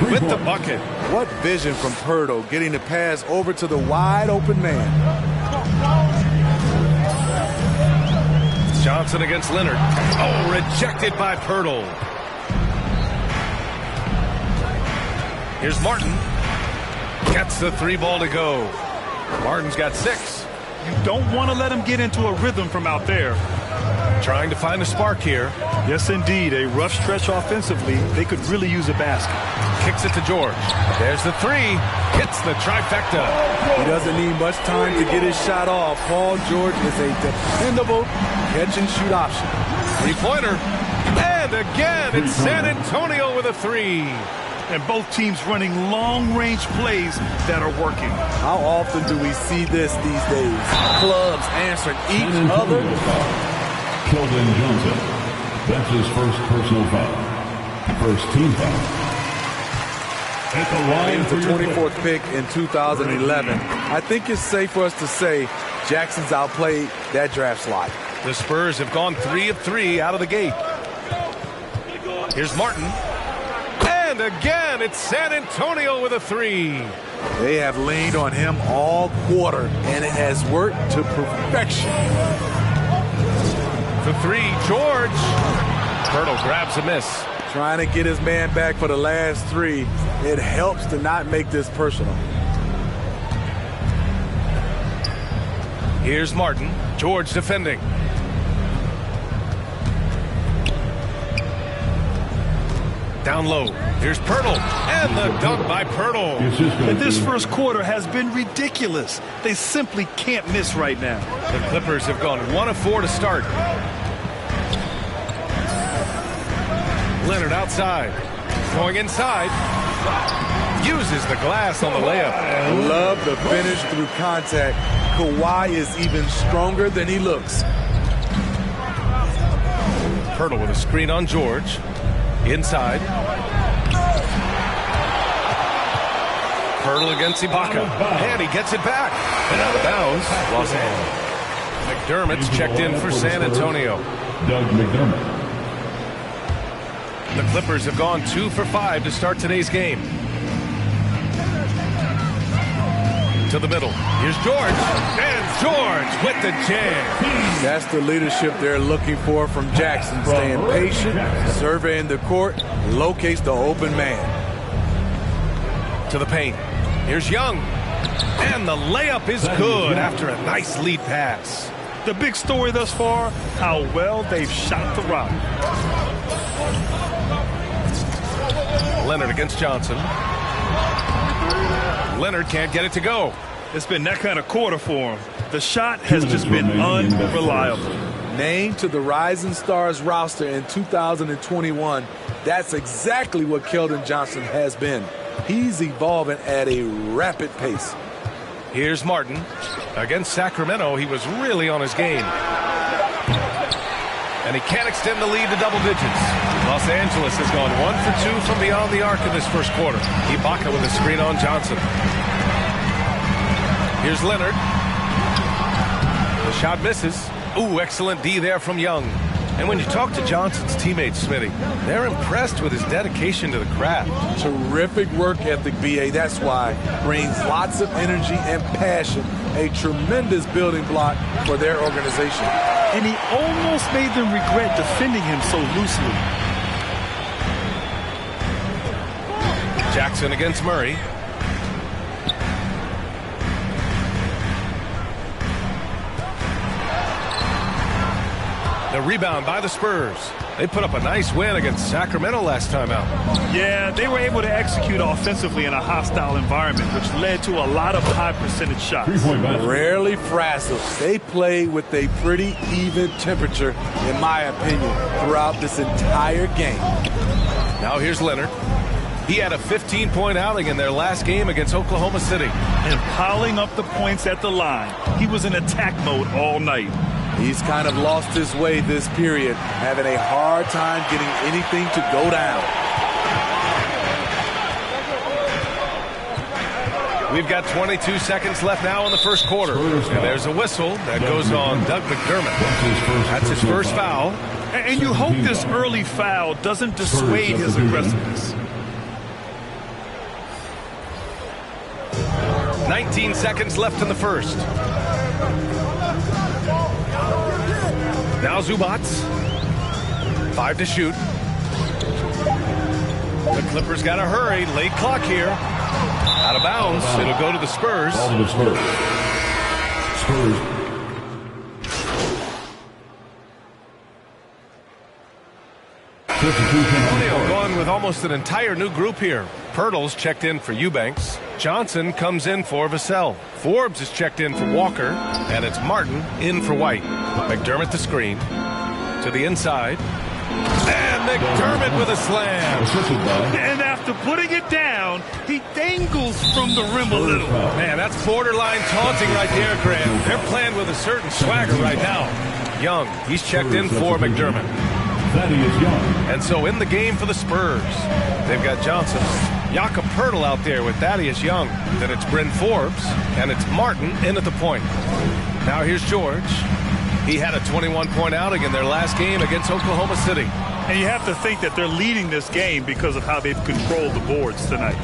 Martin with the bucket. What vision from Pirtle, getting the pass over to the wide open man. Johnson against Leonard. Oh, rejected by Pirtle. Here's Martin. Gets the 3 ball to go. Martin's got 6. You don't want to let him get into a rhythm from out there. Trying to find a spark here. Yes, indeed. A rough stretch offensively. They could really use a basket. Kicks it to George. There's the 3. Hits the trifecta. He doesn't need much time to get his shot off. Paul George is a dependable catch-and-shoot option. 3-pointer. And again, it's San Antonio with a 3. And both teams running long-range plays that are working. How often do we see this these days? Clubs answering each other. Keldon Johnson. That's his first personal foul. First team foul. At the line for the 24th pick in 2011. I think it's safe for us to say Jackson's outplayed that draft slot. The Spurs have gone 3 of 3 out of the gate. Here's Martin. And again, it's San Antonio with a 3. They have leaned on him all quarter, and it has worked to perfection. The 3, George. Pirtle grabs a miss. Trying to get his man back for the last 3. It helps to not make this personal. Here's Martin. George defending. Down low. Here's Pirtle. And the dunk by Pirtle. And this first quarter has been ridiculous. They simply can't miss right now. The Clippers have gone 1 of 4 to start. Leonard outside. Going inside. Uses the glass on the layup. Love the finish through contact. Kawhi is even stronger than he looks. Pirtle with a screen on George. Inside. Pirtle against Ibaka. And he gets it back. And out of bounds. Los Angeles. McDermott's checked in for San Antonio. Doug McDermott. The Clippers have gone 2 for 5 to start today's game. To the middle. Here's George. And George with the jam. That's the leadership they're looking for from Jackson. Staying patient, surveying the court, locates the open man. To the paint. Here's Young. And the layup is good after a nice lead pass. The big story thus far, how well they've shot the rock. Leonard against Johnson. Leonard can't get it to go. It's been that kind of quarter for him. The shot has just been unreliable. Named to the Rising Stars roster in 2021, that's exactly what Keldon Johnson has been. He's evolving at a rapid pace. Here's Martin. Against Sacramento, he was really on his game. And he can't extend the lead to double digits. Los Angeles has gone 1 for 2 from beyond the arc in this first quarter. Ibaka with a screen on Johnson. Here's Leonard. The shot misses. Ooh, excellent D there from Young. And when you talk to Johnson's teammates, Smitty, they're impressed with his dedication to the craft. Terrific work ethic, B.A. That's why. Brings lots of energy and passion. A tremendous building block for their organization. And he almost made them regret defending him so loosely. Jackson against Murray. The rebound by the Spurs. They put up a nice win against Sacramento last time out. Yeah, they were able to execute offensively in a hostile environment, which led to a lot of high percentage shots. Rarely frazzled. They play with a pretty even temperature, in my opinion, throughout this entire game. Now here's Leonard. He had a 15-point outing in their last game against Oklahoma City. And piling up the points at the line. He was in attack mode all night. He's kind of lost his way this period, having a hard time getting anything to go down. We've got 22 seconds left now in the first quarter. And there's a whistle that goes on Doug McDermott. That's his first foul. And you hope this early foul doesn't dissuade his aggressiveness. 19 seconds left in the first. Now Zubats. 5 to shoot. The Clippers got to hurry. Late clock here. Out of bounds. It'll go to the Spurs. Ball to the Spurs. Spurs. Antonio going with almost an entire new group here. Pirtle's checked in for Eubanks. Johnson comes in for Vassell. Forbes is checked in for Walker. And it's Martin in for White. McDermott the screen. To the inside. And McDermott with a slam. And after putting it down, he dangles from the rim a little. Man, that's borderline taunting right there, Grant. They're playing with a certain swagger right now. Young, he's checked in for McDermott. And so in the game for the Spurs, they've got Johnson, Jakob Poeltl out there with Thaddeus Young. Then it's Bryn Forbes, and it's Martin in at the point. Now here's George. He had a 21-point outing in their last game against Oklahoma City. And you have to think that they're leading this game because of how they've controlled the boards tonight.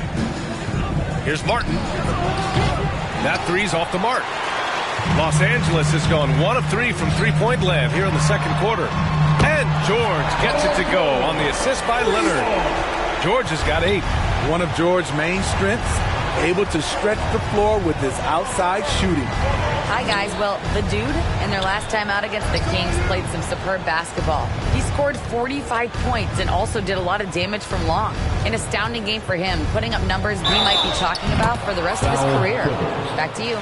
Here's Martin. That three's off the mark. Los Angeles has gone 1 of 3 from three-point land here in the second quarter. And George gets it to go on the assist by Leonard. George has got 8. One of George's main strengths, able to stretch the floor with his outside shooting. Hi, guys. Well, the dude, in their last time out against the Kings, played some superb basketball. He scored 45 points and also did a lot of damage from long. An astounding game for him, putting up numbers we might be talking about for the rest of his career. Back to you.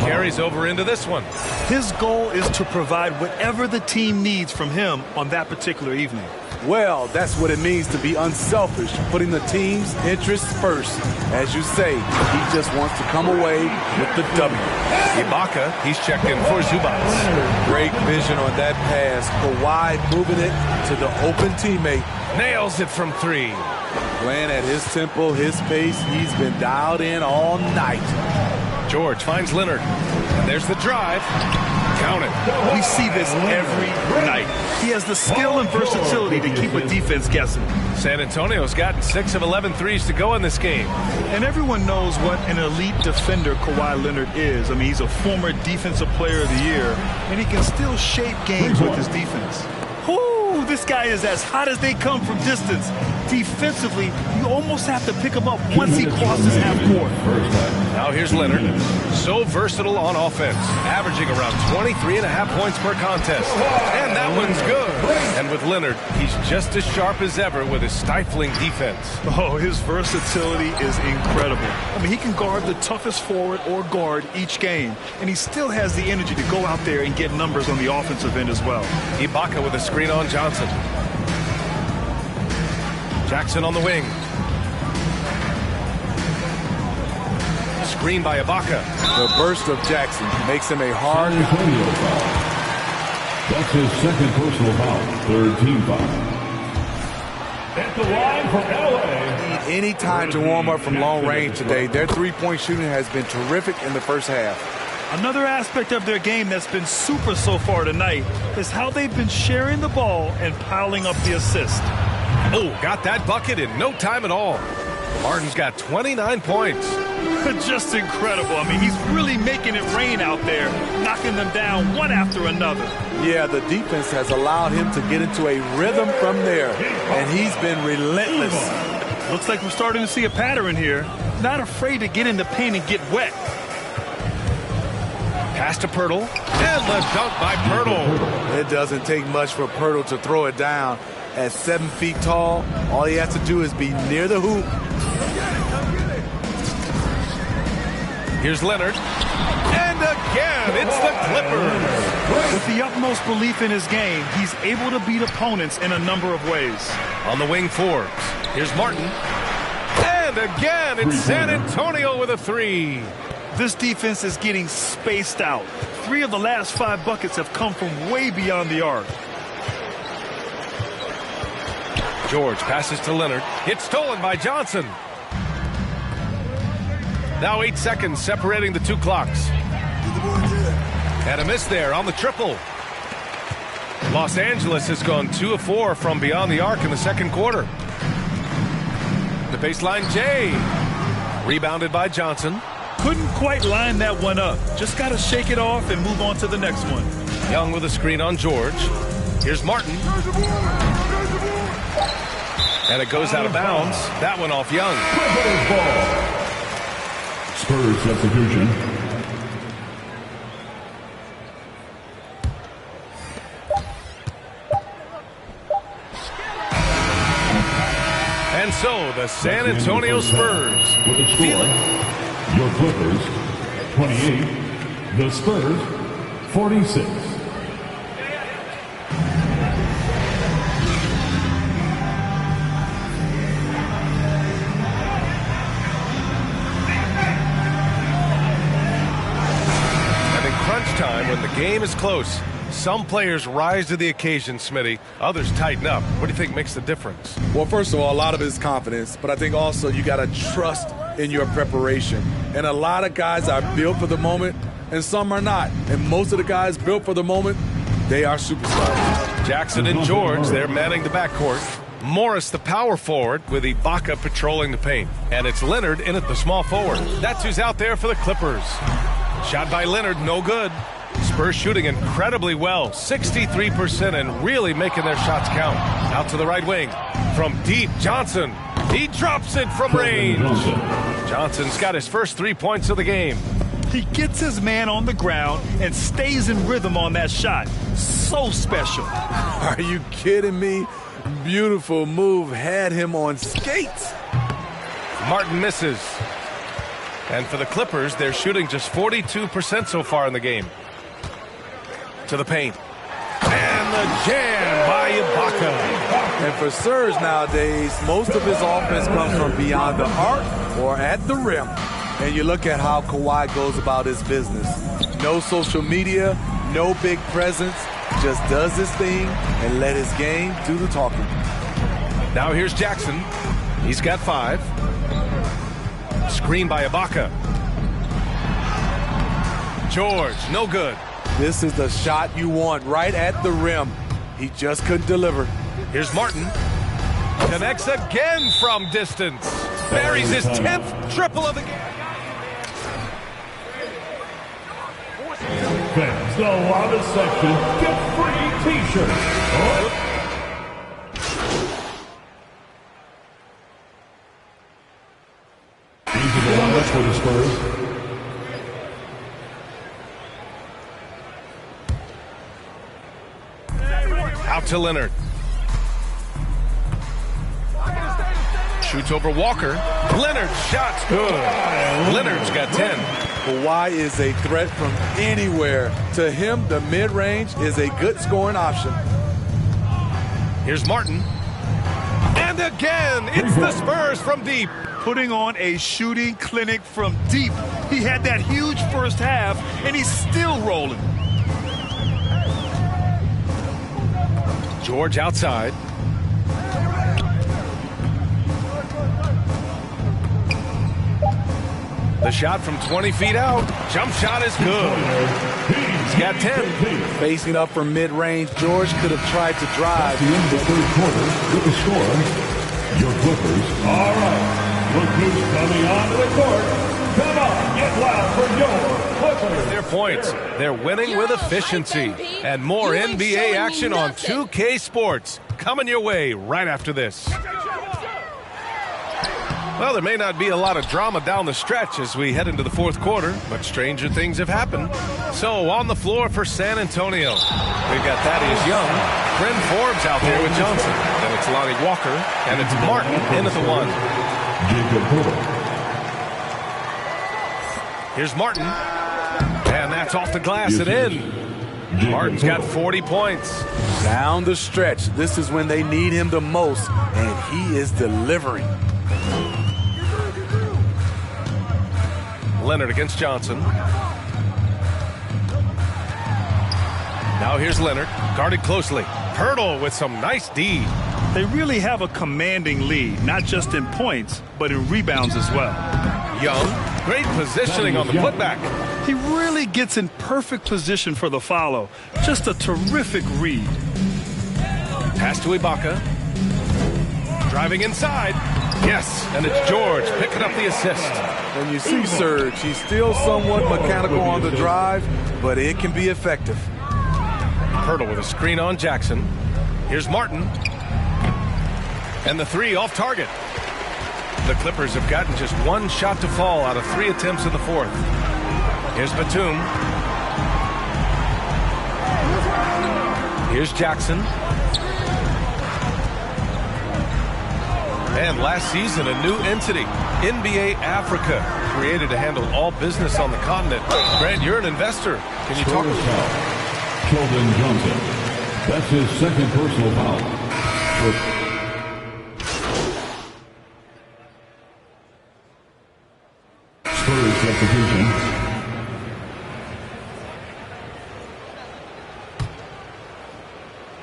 Carries over into this one. His goal is to provide whatever the team needs from him on that particular evening. Well, that's what it means to be unselfish, putting the team's interests first. As you say, he just wants to come away with the W. Ibaka, he's checked in for Zubats. Great vision on that pass. Kawhi moving it to the open teammate. Nails it from 3. Playing at his tempo, his pace. He's been dialed in all night. George finds Leonard. And there's the drive. Count it. We see this every night. He has the skill and versatility to keep a defense guessing. San Antonio's gotten 6 of 11 threes to go in this game. And everyone knows what an elite defender Kawhi Leonard is. I mean, he's a former Defensive Player of the Year, and he can still shape games with his defense. Ooh, this guy is as hot as they come from distance. Defensively, you almost have to pick him up once he crosses half court. Now here's Leonard. So versatile on offense, averaging around 23.5 points per contest. And that one's good. And with Leonard, he's just as sharp as ever with his stifling defense. Oh, his versatility is incredible. I mean, he can guard the toughest forward or guard each game, and he still has the energy to go out there and get numbers on the offensive end as well. Ibaka with a screen on Johnson. Jackson on the wing. Screen by Ibaka. The burst of Jackson makes him a hard guy. That's his second personal foul. Third team foul. At the line for LA. Any time to warm up from long range today. Their three-point shooting has been terrific in the first half. Another aspect of their game that's been super so far tonight is how they've been sharing the ball and piling up the assist. Oh, got that bucket in no time at all. Martin's got 29 points. Just incredible. I mean, he's really making it rain out there, knocking them down one after another. Yeah, the defense has allowed him to get into a rhythm from there, and he's been relentless. Looks like we're starting to see a pattern here. Not afraid to get in the paint and get wet. Pass to Poeltl, and the dunk by Poeltl. It doesn't take much for Poeltl to throw it down. At 7 feet tall, all he has to do is be near the hoop. Here's Leonard. And again, it's the Clippers. With the utmost belief in his game, he's able to beat opponents in a number of ways. On the wing, Forbes. Here's Martin. And again, it's San Antonio with a 3. This defense is getting spaced out. 3 of the last 5 buckets have come from way beyond the arc. George passes to Leonard. It's stolen by Johnson. Now 8 seconds separating the 2 clocks. And a miss there on the triple. Los Angeles has gone 2 of 4 from beyond the arc in the second quarter. The baseline J. Rebounded by Johnson. Couldn't quite line that one up. Just got to shake it off and move on to the next one. Young with a screen on George. Here's Martin. And it goes out of bounds. That one off Young. Spurs substitution. And so the San Antonio Spurs. With the score, your Clippers 28, the Spurs 46. Time when the game is close, some players rise to the occasion, Smitty. Others tighten up. What do you think makes the difference? Well, first of all, a lot of it is confidence, but I think also you got to trust in your preparation. And a lot of guys are built for the moment, and some are not. And most of the guys built for the moment, they are superstars. Jackson and George, they're manning the backcourt. Morris, the power forward, with Ibaka patrolling the paint. And it's Leonard in at the small forward. That's who's out there for the Clippers. Shot by Leonard, no good. Spurs shooting incredibly well, 63%, and really making their shots count. Out to the right wing. From deep, Johnson. He drops it from range. Johnson's got his first 3 points of the game. He gets his man on the ground and stays in rhythm on that shot. So special. Are you kidding me? Beautiful move. Had him on skates. Martin misses. And for the Clippers, they're shooting just 42% so far in the game. To the paint. And the jam by Ibaka. And for Serge nowadays, most of his offense comes from beyond the arc or at the rim. And you look at how Kawhi goes about his business. No social media, no big presence, just does his thing and let his game do the talking. Now here's Jackson. He's got 5. Screen by Ibaka. George, no good. This is the shot you want right at the rim. He just couldn't deliver. Here's Martin. Connects again from distance. Buries his 10th triple of the game. Fans, the loudest section, get free t-shirts. Easy to run for the Spurs. Out to Leonard. Shoots over Walker. Leonard's shot's good. Leonard's got 10. Kawhi is a threat from anywhere. To him, the mid-range is a good scoring option. Here's Martin. And again, it's the Spurs from deep. Putting on a shooting clinic from deep. He had that huge first half, and he's still rolling. George outside. The shot from 20 feet out. Jump shot is good. He's got 10. Facing up from mid-range, George could have tried to drive. At the end of the third quarter, with the score, your Clippers. All right, look who's coming onto the court. Come on, get loud for your Clippers. Their points. They're winning with efficiency. And more NBA action on 2K Sports. Coming your way right after this. Well, there may not be a lot of drama down the stretch as we head into the fourth quarter, but stranger things have happened. So, on the floor for San Antonio, we've got Thaddeus Young, Bryn Forbes out there with Johnson. Then it's Lonnie Walker, and it's Martin in at the 1. Here's Martin, and that's off the glass and in. Martin's got 40 points. Down the stretch, this is when they need him the most, and he is delivering. Leonard against Johnson. Now here's Leonard, guarded closely. Hurdle with some nice D. They really have a commanding lead, not just in points, but in rebounds as well. Young, great positioning on the putback. He really gets in perfect position for the follow. Just a terrific read. Pass to Ibaka. Driving inside. Yes, and it's George picking up the assist. And you see Serge, he's still somewhat mechanical on the drive, but it can be effective. Hurdle with a screen on Jackson. Here's Martin. And the three off target. The Clippers have gotten just one shot to fall out of 3 attempts in the fourth. Here's Batum. Here's Jackson. And last season, a new entity, NBA Africa, created to handle all business on the continent. Grant, you're an investor. Can you talk about Keldon Johnson. That's his second personal foul. Spurs substitution.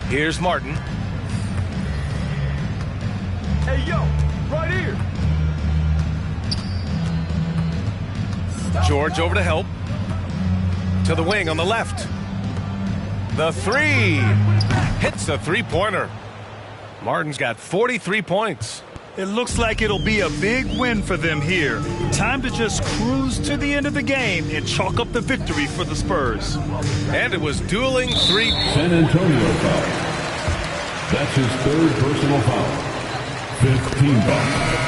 Here's Martin. Hey, yo, right here. George over to help. To the wing on the left. The three. Hits a three-pointer. Martin's got 43 points. It looks like it'll be a big win for them here. Time to just cruise to the end of the game and chalk up the victory for the Spurs. And it was dueling three. San Antonio foul. That's his third personal foul. 15 fouls.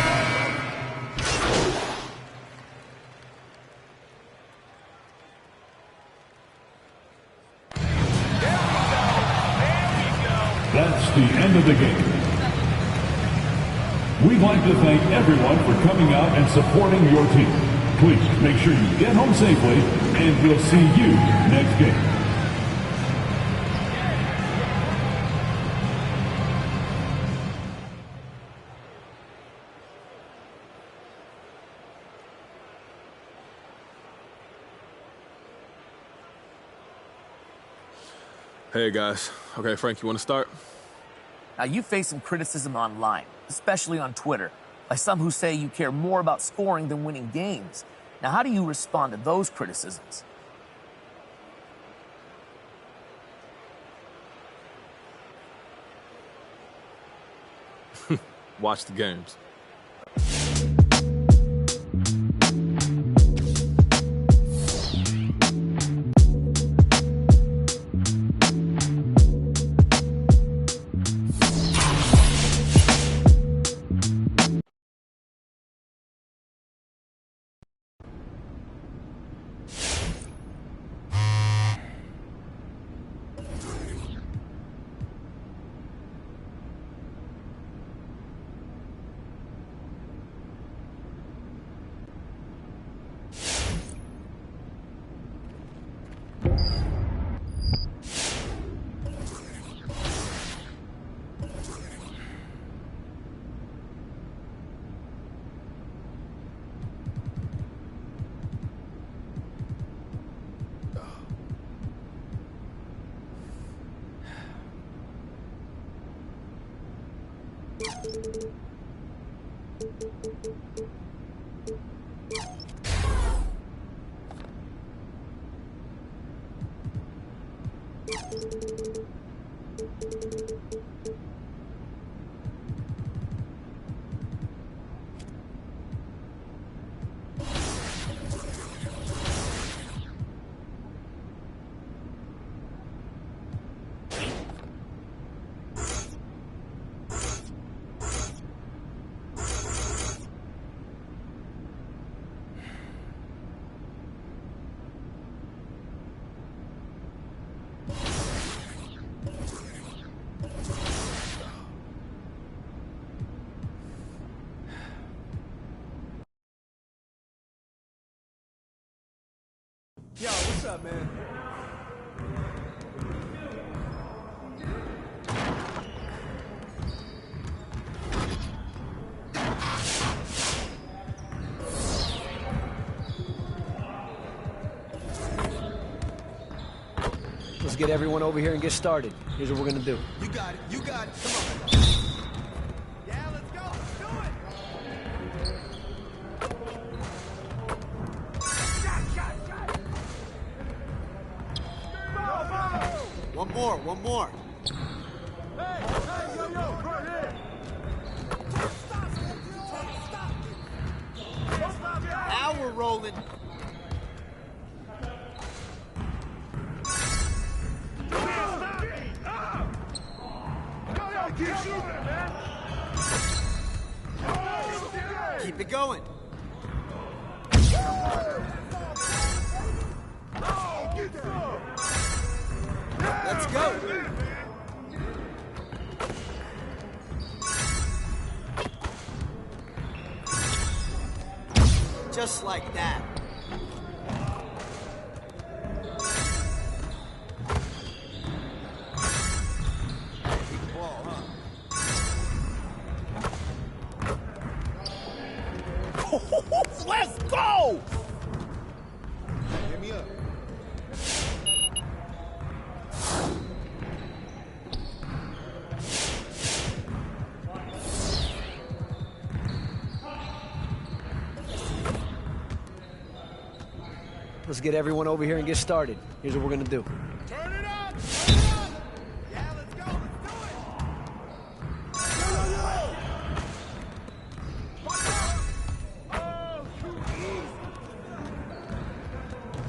That's the end of the game. We'd like to thank everyone for coming out and supporting your team. Please make sure you get home safely, and we'll see you next game. Hey guys. Okay, Frank, you want to start? Now, you face some criticism online, especially on Twitter, by some who say you care more about scoring than winning games. Now, how do you respond to those criticisms? Watch the games. Yo, what's up, man? Let's get everyone over here and get started. Here's what we're gonna do. You got it. You got it. Come on. Yeah, let's go. Let's do it. One more. One more. Hey, yo, right here. moving. Keep it going. Let's go. Just like that. Let's go! Hit me up. Let's get everyone over here and get started. Here's what we're gonna do. Turn it up! Turn it up! Yeah, let's go! Let's do it! Oh, too easy!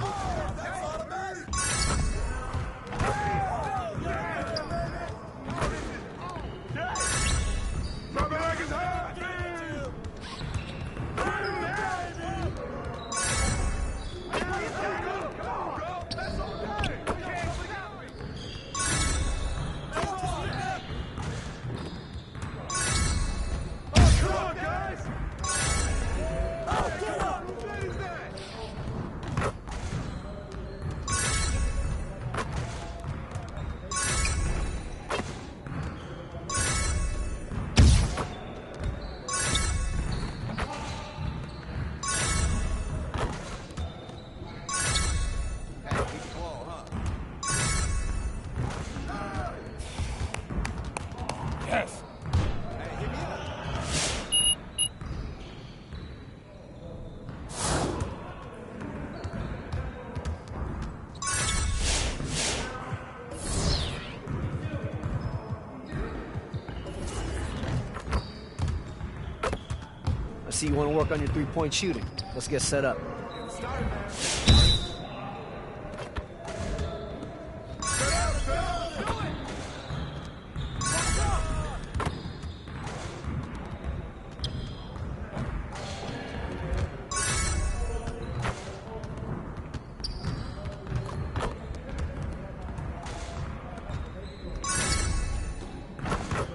Oh, that's automatic! My bag is hot! Yes! I see you want to work on your three-point shooting. Let's get set up.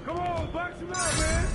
Come on, box him out, man!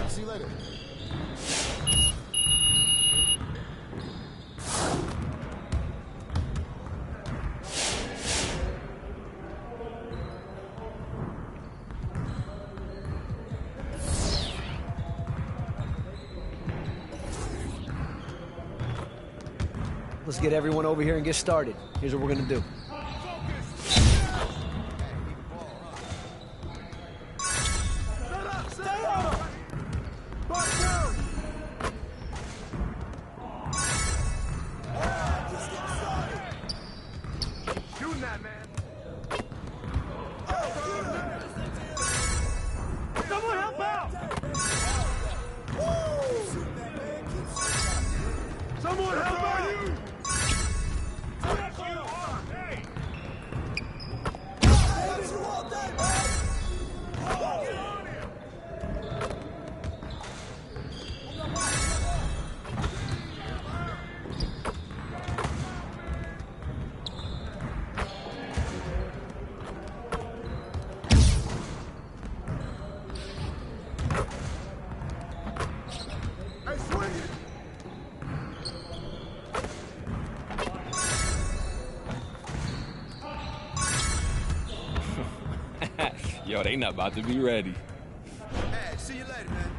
See you later. Let's get everyone over here and get started. Here's what we're gonna do. Shooting that, man! Someone help out! Someone help out! Hey! Hey, swing it! Yo, they not about to be ready. Hey, see you later, man.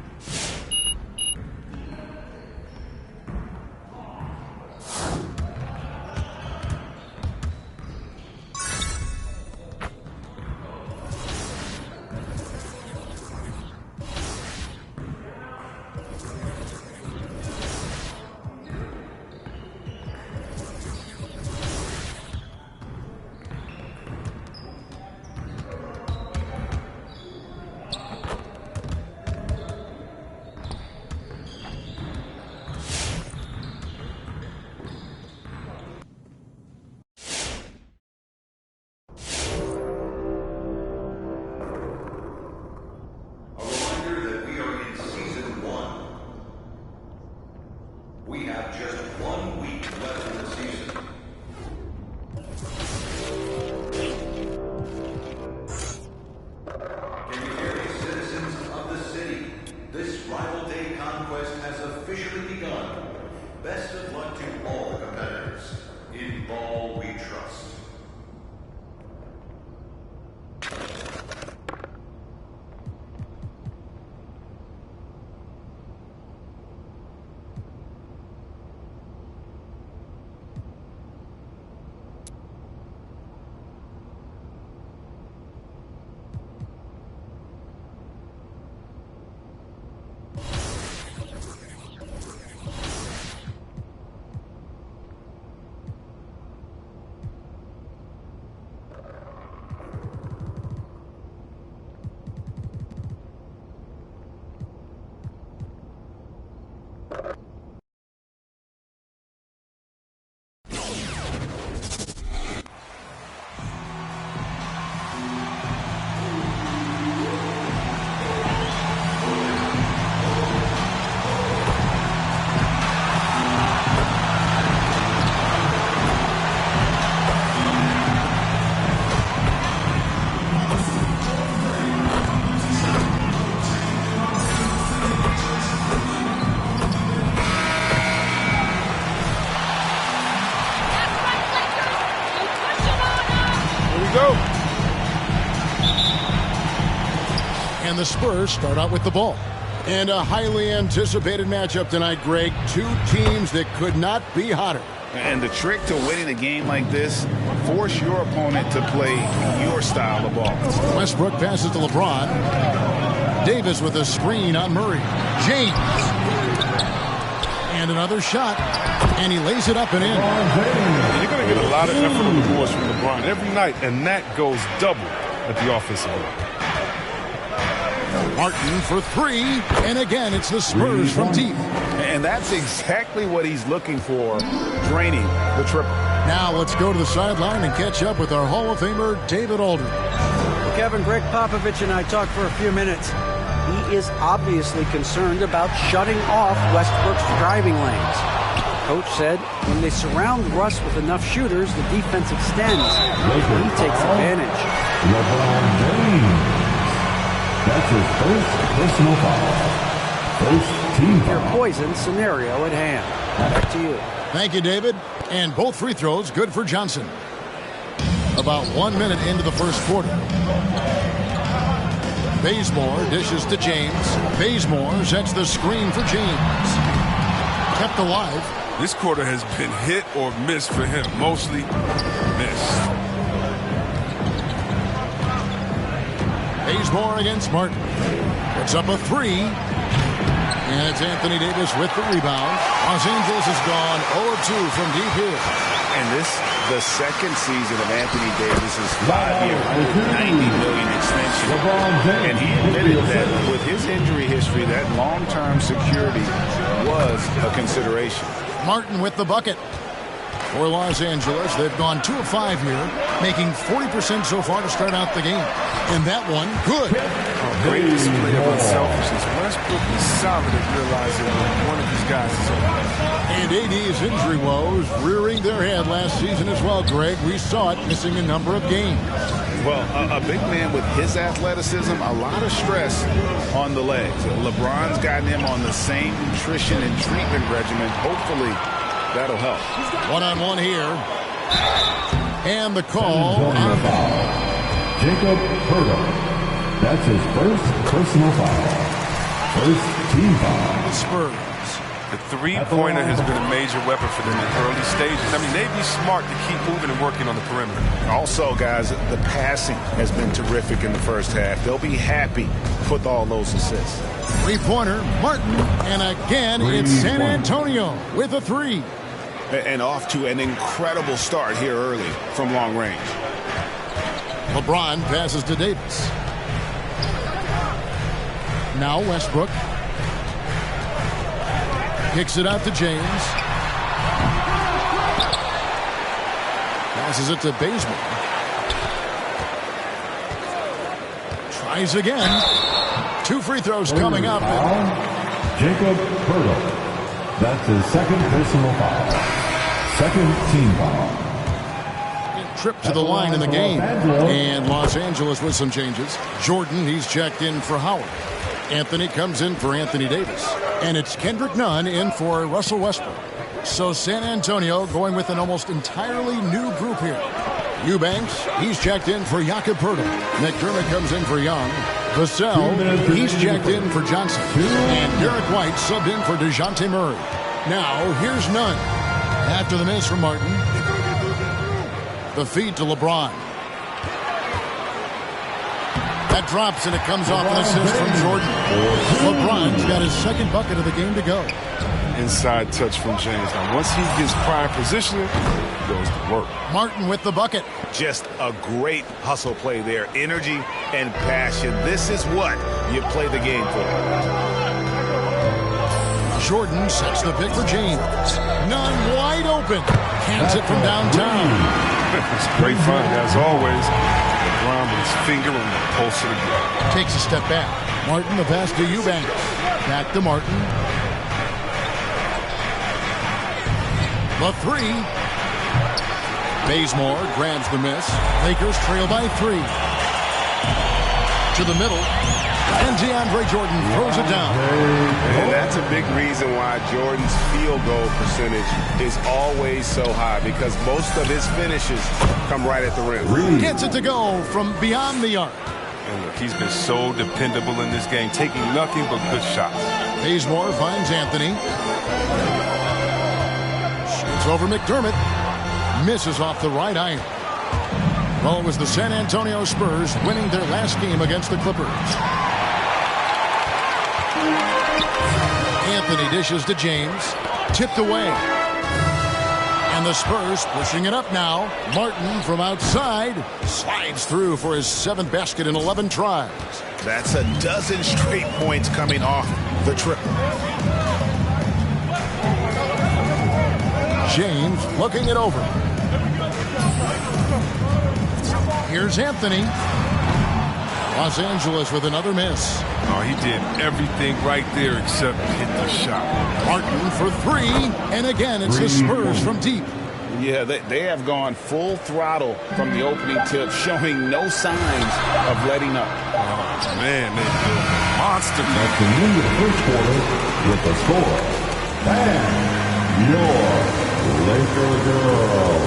We have just 1 week left in the season. Can you hear me, citizens of the city? This rival day conquest has officially begun. Best of luck to all the competitors. In ball we trust. And the Spurs start out with the ball. And a highly anticipated matchup tonight, Greg. Two teams that could not be hotter. And the trick to winning a game like this, force your opponent to play your style of ball. Westbrook passes to LeBron. Davis with a screen on Murray. James. And another shot. And he lays it up and in. You're going to get a lot of effort on the boards from LeBron every night, and that goes double at the offensive end. Martin for three, and again it's the Spurs from deep. And that's exactly what he's looking for, draining the triple. Now let's go to the sideline and catch up with our Hall of Famer, David Aldridge. Kevin, Greg Popovich and I talked for a few minutes. He is obviously concerned about shutting off Westbrook's driving lanes. Coach said when they surround Russ with enough shooters, the defense extends. He takes advantage. LeBron James. That's his first personal foul. First team foul. Your poison scenario at hand. Back to you. Thank you, David. And both free throws good for Johnson. About 1 minute into the first quarter. Bazemore dishes to James. Bazemore sets the screen for James. Kept alive. This quarter has been hit or miss for him. Mostly missed. Bazemore against Martin. Puts up a three. And it's Anthony Davis with the rebound. Los Angeles has gone 0-2 from deep here. And this, the second season of Anthony Davis's 5-year, $90 million extension. And he admitted that with his injury history, that long-term security was a consideration. Martin with the bucket. For Los Angeles, they've gone 2 of 5 here, making 40% so far to start out the game. And that one, good. Great display of unselfishness. Westbrook is solid at realizing when one of his guys is open. And AD's injury woes rearing their head last season as well, Greg. We saw it missing a number of games. Well, a big man with his athleticism, a lot of stress on the legs. LeBron's gotten him on the same nutrition and treatment regimen. Hopefully, that'll help. One-on-one here. And the call. Jacob Hurdo. That's his first personal foul. First team foul. The Spurs. The three-pointer has been a major weapon for them in early stages. I mean, they'd be smart to keep moving and working on the perimeter. Also, guys, the passing has been terrific in the first half. They'll be happy with all those assists. Three-pointer, Martin, and again it's San Antonio with a three. And off to an incredible start here early from long range. LeBron passes to Davis. Now Westbrook. Kicks it out to James. Passes it to Bazemore. Tries again. 2 free throws coming up. Jacob Hurdle. That's his second personal foul. Second team foul. Trip to the line in the game. And Los Angeles with some changes. Jordan, he's checked in for Howard. Anthony comes in for Anthony Davis. And it's Kendrick Nunn in for Russell Westbrook. So San Antonio going with an almost entirely new group here. Eubanks, he's checked in for Jakob Poeltl. McDermott comes in for Young. Vassell, he's checked in for Johnson. And Derek White subbed in for DeJounte Murray. Now, here's Nunn. After the miss from Martin. The feed to LeBron. That drops and it comes off an assist from Jordan. LeBron's got his second bucket of the game to go. Inside touch from James. Now, once he gets prime positioning, he goes to work. Martin with the bucket. Just a great hustle play there. Energy and passion. This is what you play the game for. Jordan sets the pick for James. Nunn wide open. Cans it from downtown. It's a great find, as always. LeBron with his finger on the pulse of the game. Takes a step back. Martin, the pass to Eubanks. Back to Martin. The three. Bazemore grabs the miss. Lakers trail by 3. To the middle. And DeAndre Jordan throws it down. And that's a big reason why Jordan's field goal percentage is always so high, because most of his finishes come right at the rim. Gets it to go from beyond the arc. And look, he's been so dependable in this game, taking nothing but good shots. Bazemore finds Anthony. Shoots over McDermott. Misses off the right iron. Well, it was the San Antonio Spurs winning their last game against the Clippers. Anthony dishes to James. Tipped away. And the Spurs pushing it up now. Martin from outside slides through for his 7th basket in 11 tries. That's a dozen straight points coming off the triple. James looking it over. Here's Anthony. Los Angeles with another miss. Oh, he did everything right there except hit the shot. Martin for 3, and again it's the Spurs from deep. Yeah, they have gone full throttle from the opening tip, showing no signs of letting up. Oh, man, they've been monster. At the end of the first quarter with the score. And your Laker girls.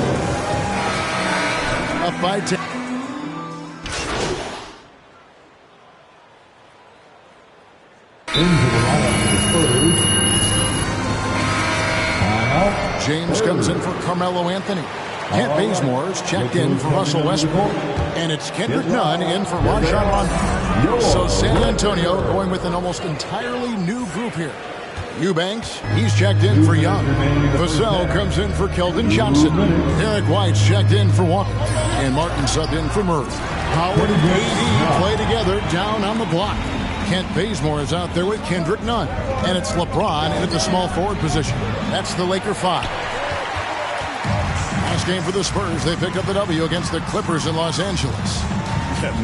Up by 10. Into the lineup for the Spurs. Timeout. James comes in for Carmelo Anthony. Kent Bazemore is checked in for Russell Westbrook. And it's Kendrick Nunn in for Rajon Rondo. So San Antonio going with an almost entirely new group here. Eubanks, he's checked in for Young. Vassell comes in for Keldon Johnson. Derek White's checked in for Walker. And Martin subbed in for Murray. Howard and AD play together down on the block. Kent Bazemore is out there with Kendrick Nunn. And it's LeBron in at the small forward position. That's the Laker 5. Last game for the Spurs. They picked up the W against the Clippers in Los Angeles.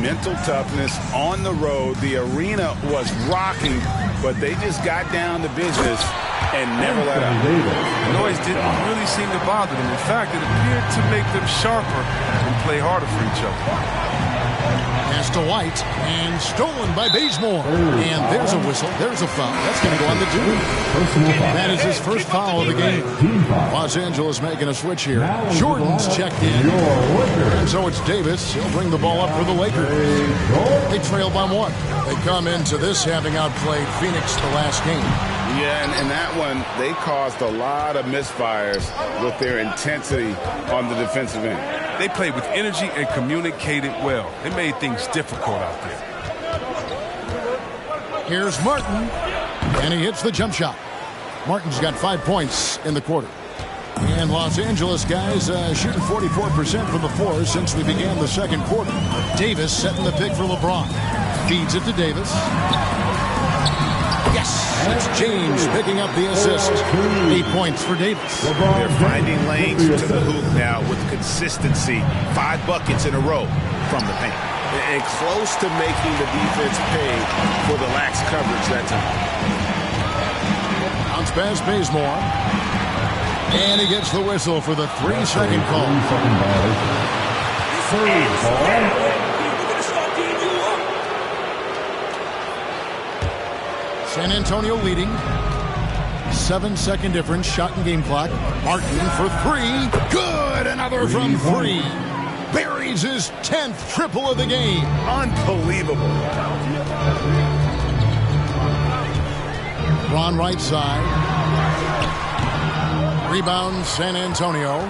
Mental toughness on the road. The arena was rocking, but they just got down to business and never let up. The noise didn't really seem to bother them. In fact, it appeared to make them sharper and play harder for each other. Pass to White, and stolen by Bazemore. And there's a whistle. There's a foul. That's going to go on the dude. That is his first foul of the game. Los Angeles making a switch here. Jordan's checked in. And so it's Davis. He'll bring the ball up for the Lakers. They trail by 1. They come into this having outplayed Phoenix the last game. Yeah, and that one, they caused a lot of misfires with their intensity on the defensive end. They played with energy and communicated well. They made things difficult out there. Here's Martin, and he hits the jump shot. Martin's got 5 points in the quarter. And Los Angeles guys shooting 44% from the floor since we began the second quarter. Davis setting the pick for LeBron. Feeds it to Davis. Yes, it's James picking up the assist. 8 points for Davis. They're finding lanes to the hoop now with consistency. 5 buckets in a row from the paint. And close to making the defense pay for the lax coverage that time. Bounce pass Bazemore. And he gets the whistle for the 3-second call. San Antonio leading. 7-second difference. Shot and game clock. Martin for 3. Good. Another from 3. Buries his 10th triple of the game. Unbelievable. Ron right side. Rebound San Antonio.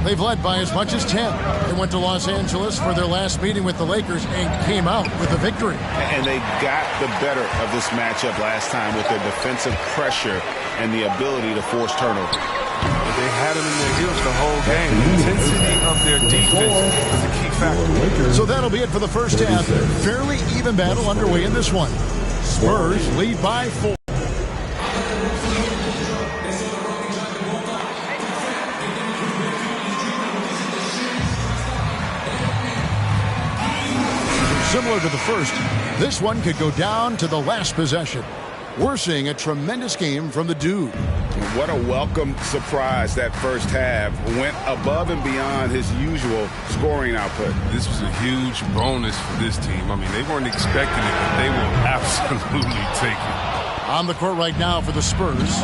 They've led by as much as 10. They went to Los Angeles for their last meeting with the Lakers and came out with a victory. And they got the better of this matchup last time with their defensive pressure and the ability to force turnover. They had them in their heels the whole game. The intensity of their defense is a key factor. So that'll be it for the first half. Fairly even battle underway in this one. Spurs lead by 4. Similar to the first, this one could go down to the last possession. We're seeing a tremendous game from the dude. What a welcome surprise that first half. Went above and beyond his usual scoring output. This was a huge bonus for this team. I mean, they weren't expecting it, but they will absolutely take it. On the court right now for the Spurs,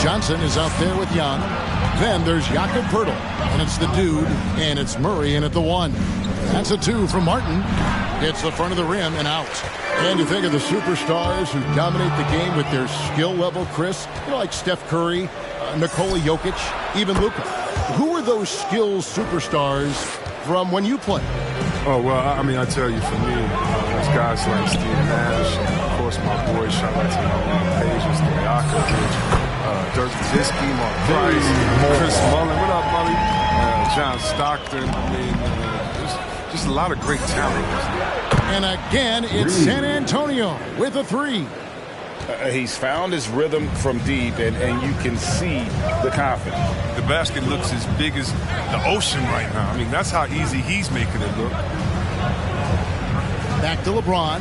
Johnson is out there with Young. Then there's Jakob Poeltl, and it's the dude, and it's Murray in at the 1. That's a 2 from Martin. Hits the front of the rim and out. And you think of the superstars who dominate the game with their skill level, Chris, like Steph Curry, Nikola Jokic, even Luka. Who are those skills superstars from when you played? Oh, well, I mean, I tell you, for me, there's guys like Steve Nash, and of course, my boy, shout out to my Pages, Stojakovic, Dirk Nowitzki, Mark Price, Chris Mullin. What up, Mully? John Stockton. I mean, just a lot of great talent. And again, it's San Antonio with a 3. He's found his rhythm from deep, and you can see the confidence. The basket looks as big as the ocean right now. I mean, that's how easy he's making it look. Back to LeBron.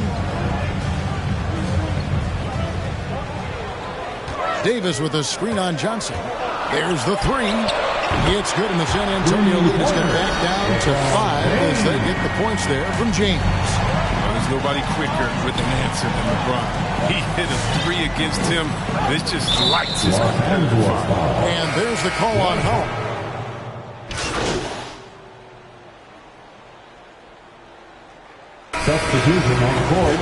Davis with a screen on Johnson. There's the 3. It's good, and the San Antonio lead is going back down to 5 as they get the points there from James. Well, there's nobody quicker with an answer than LeBron. He hit a 3 against him. This just lights his competitive fire. And there's the call on home. Substitution on the court.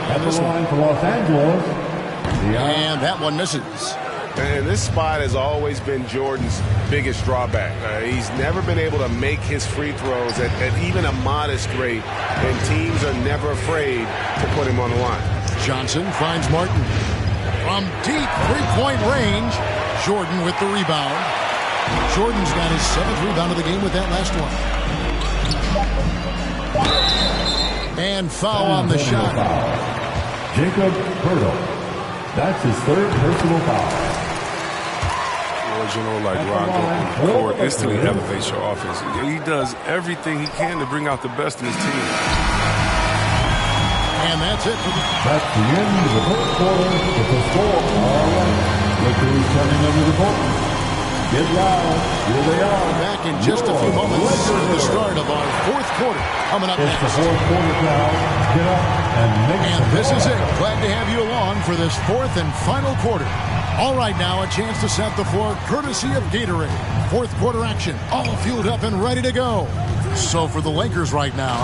At the line for Los Angeles. And that one misses. And this spot has always been Jordan's biggest drawback. He's never been able to make his free throws at even a modest rate, and teams are never afraid to put him on the line. Johnson finds Martin. From deep three-point range, Jordan with the rebound. Jordan's got his 7th rebound of the game with that last one. And foul on the shot. Jakob Poeltl. That's his 3rd personal foul. You know, like Rondo on the court instantly elevates your offense. He does everything he can to bring out the best in his team. And that's it. That's the end of the first quarter with the score. All right. Lakers turning over the court. Get loud. Here they are. Back in just a few moments at the start of our fourth quarter. Coming up It's next. the fourth quarter crowd. Get up and make And this is it. Glad to have you along for this fourth and final quarter. All right, now a chance to set the floor courtesy of Gatorade. Fourth quarter action, all fueled up and ready to go. So for the Lakers right now,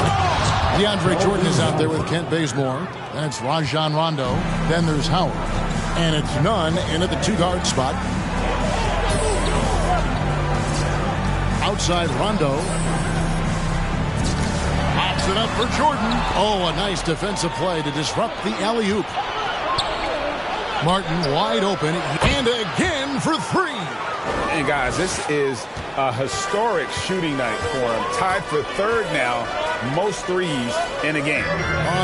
DeAndre Jordan is out there with Kent Bazemore. That's Rajon Rondo. Then there's Howard. And it's Nunn in at the two-guard spot. Outside Rondo. Pops it up for Jordan. Oh, a nice defensive play to disrupt the alley-oop. Martin wide open, and again for three. And guys, this is a historic shooting night for him. Tied for third now, most threes in a game.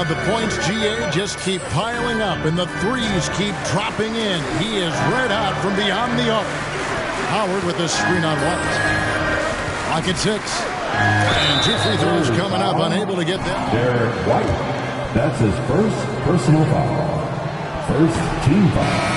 The points, GA, just keep piling up, and the threes keep dropping in. He is red hot from beyond the arc. Howard with the screen on White. Clock at 6. And 2 free throws coming up, unable to get them. Derek White. That's his first personal foul. First team foul.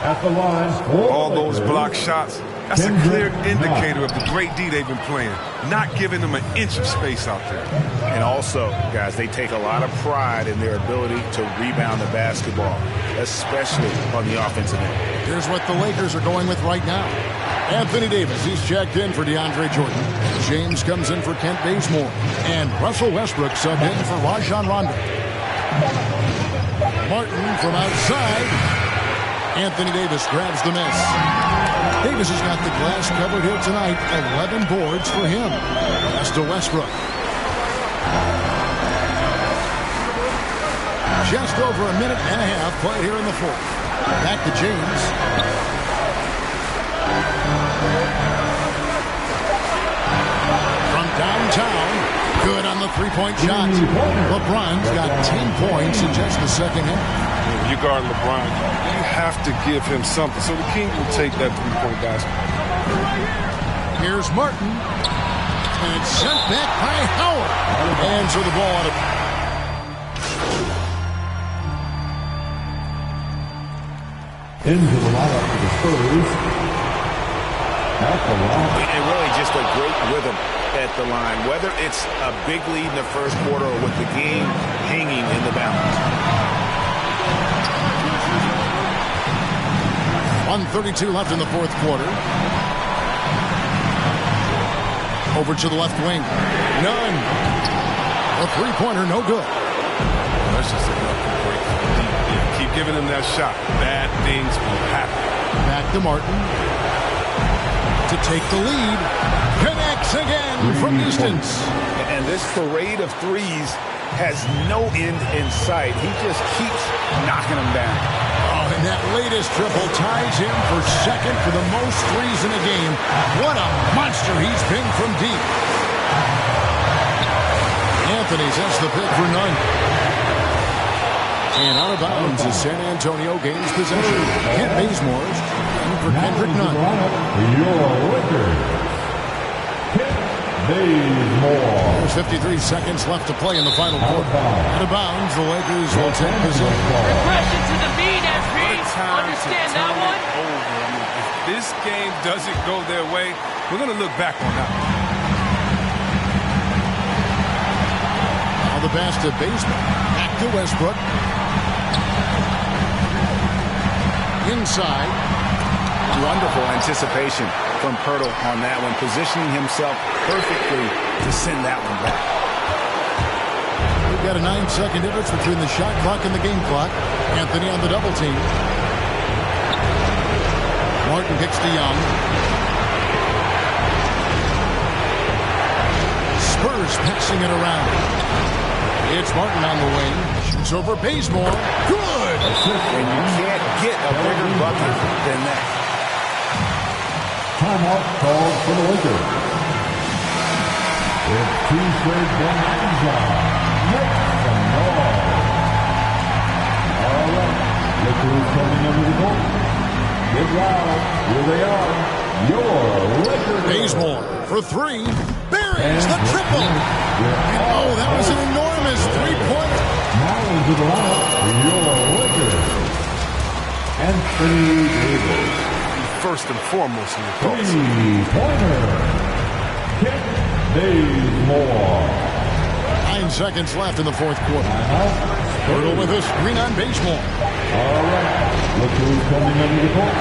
At the line. All those block shots, that's a clear indicator of the great D they've been playing. Not giving them an inch of space out there. And also, guys, they take a lot of pride in their ability to rebound the basketball, especially on the offensive end. Here's what the Lakers are going with right now. Anthony Davis, he's checked in for DeAndre Jordan. James comes in for Kent Bazemore. And Russell Westbrook subbed in for Rajon Rondo. Martin from outside. Anthony Davis grabs the miss. Davis has got the glass covered here tonight. 11 boards for him. Pass to Westbrook. Just over a minute and a half played here in the fourth. Back to James. From downtown. Good on the three-point shot. LeBron's got 10 points in just the second half. When you guard LeBron, you have to give him something. So the King will take that three-point basket. Here's Martin. And it's sent back by Howard. And so the ball out of... Into the lineup for the Spurs. At the line. And really just a great rhythm at the line. Whether it's a big lead in the first quarter or with the game hanging in the balance. 1:32 left in the fourth quarter. Over to the left wing. Nunn. A three-pointer, no good. That's just enough to break. Keep giving him that shot. Bad things will happen. Back to Martin. To take the lead. Connects again from distance. And this parade of threes has no end in sight. He just keeps knocking them down. Oh, and that latest triple ties him for second for the most threes in a game. What a monster he's been from deep. Anthony sets the pick for Nunn. And out of bounds as San Antonio gains possession. Kent Bazemore in for Kendrick Nunn. Your Lakers. Kent Bazemore. There's 53 seconds left to play in the final quarter. Out of bounds, the Lakers will take possession. Regression to the mean, SP. Understand that one? If this game doesn't go their way, we're going to look back on that. Now the pass to Bazemore. Back to Westbrook. Inside. Wonderful anticipation from Pirtle on that one, positioning himself perfectly to send that one back. We've got a 9-second difference between the shot clock and the game clock. Anthony on the double team. Martin kicks to Young. Spurs passing it around. It's Martin on the wing. Shoots over Bazemore. Good! And you can't get a bigger bucket than that. Timeout called for the Lakers. It's two straight games on. Make some noise. All right. Lakers coming under the goal. Get loud. Here they are. Your Lakers. Bazemore for three. Buries the triple. Oh, that was an enormous three-pointer. Now into the lineup, your Lakers. Anthony Davis. first and foremost in your thoughts. Three-pointer. Kent Bazemore. 9 seconds left in the fourth quarter. Hurdle with a screen on Bazemore. All right. Look who's coming under the court.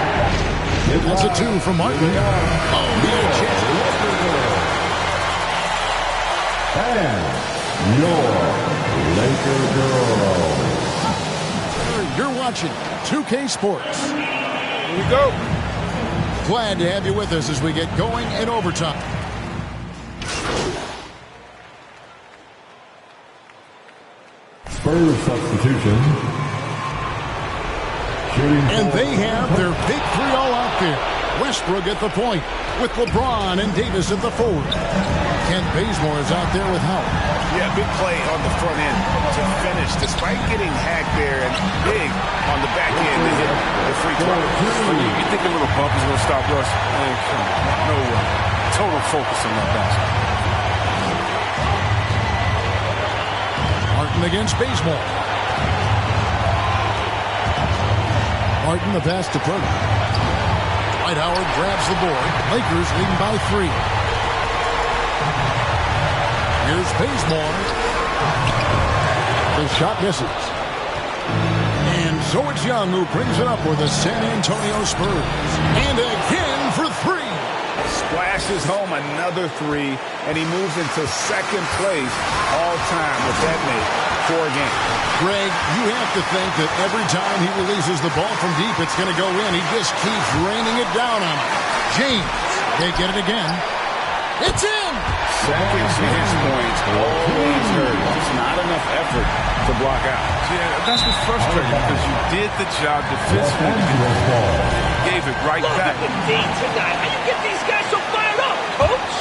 That's a 2 from Martin. Oh, he had a chance. And your Laker girl. You're watching 2K Sports. Here we go. Glad to have you with us as we get going in overtime. Spurs substitution. And they have their big three all out there. Westbrook at the point with LeBron and Davis at the forward. Kent Bazemore is out there with Howard. Yeah, big play on the front end to finish, despite getting hacked there, and big on the back end to hit the free throw. You think a little bump is going to stop Russ? Man, come on. No way. Total focus on that basket. Martin against Bazemore. Martin the pass to Purdy. Dwight Howard grabs the board. Lakers leading by 3. Here's Bazemore. The shot misses. And so it's Young who brings it up for the San Antonio Spurs. And again for 3. Splashes home another 3, and he moves into second place all time with that mate for a game. Greg, you have to think that every time he releases the ball from deep, it's going to go in. He just keeps raining it down on him. James, they get it again. It's in! Second chance points, always hurt. Just not enough effort to block out. Yeah, that's what's frustrating because you did the job defensively. Gave it right back. Look at the D tonight. How you get these guys so fired up, coach?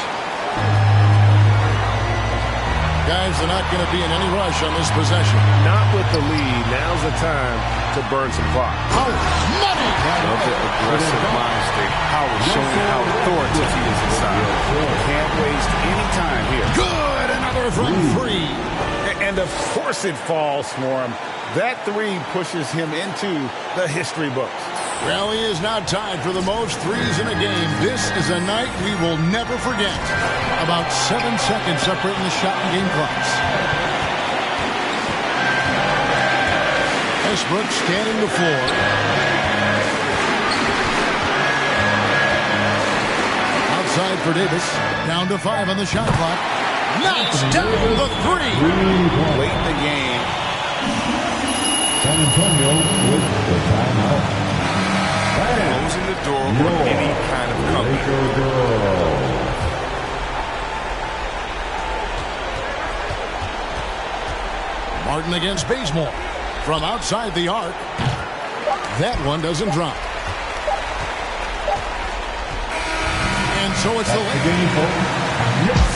Guys are not going to be in any rush on this possession. Not with the lead. Now's the time to burn some clock. Howard, money! Love the aggressive mind state. Howard showing how authoritative he is inside. Can't waste any time here. Good! Another from 3. And of course it falls for him. That 3 pushes him into the history books. Well, he is now tied for the most threes in a game. This is a night we will never forget. About 7 seconds separating the shot and game clocks. Westbrook scanning the floor. Outside for Davis. Down to 5 on the shot clock. Knocks down the 3. Late in the game. San Antonio with the timeout. Closing the door for any kind of comeback. Martin against Bazemore. From outside the arc. That one doesn't drop. And so it's the Lakers.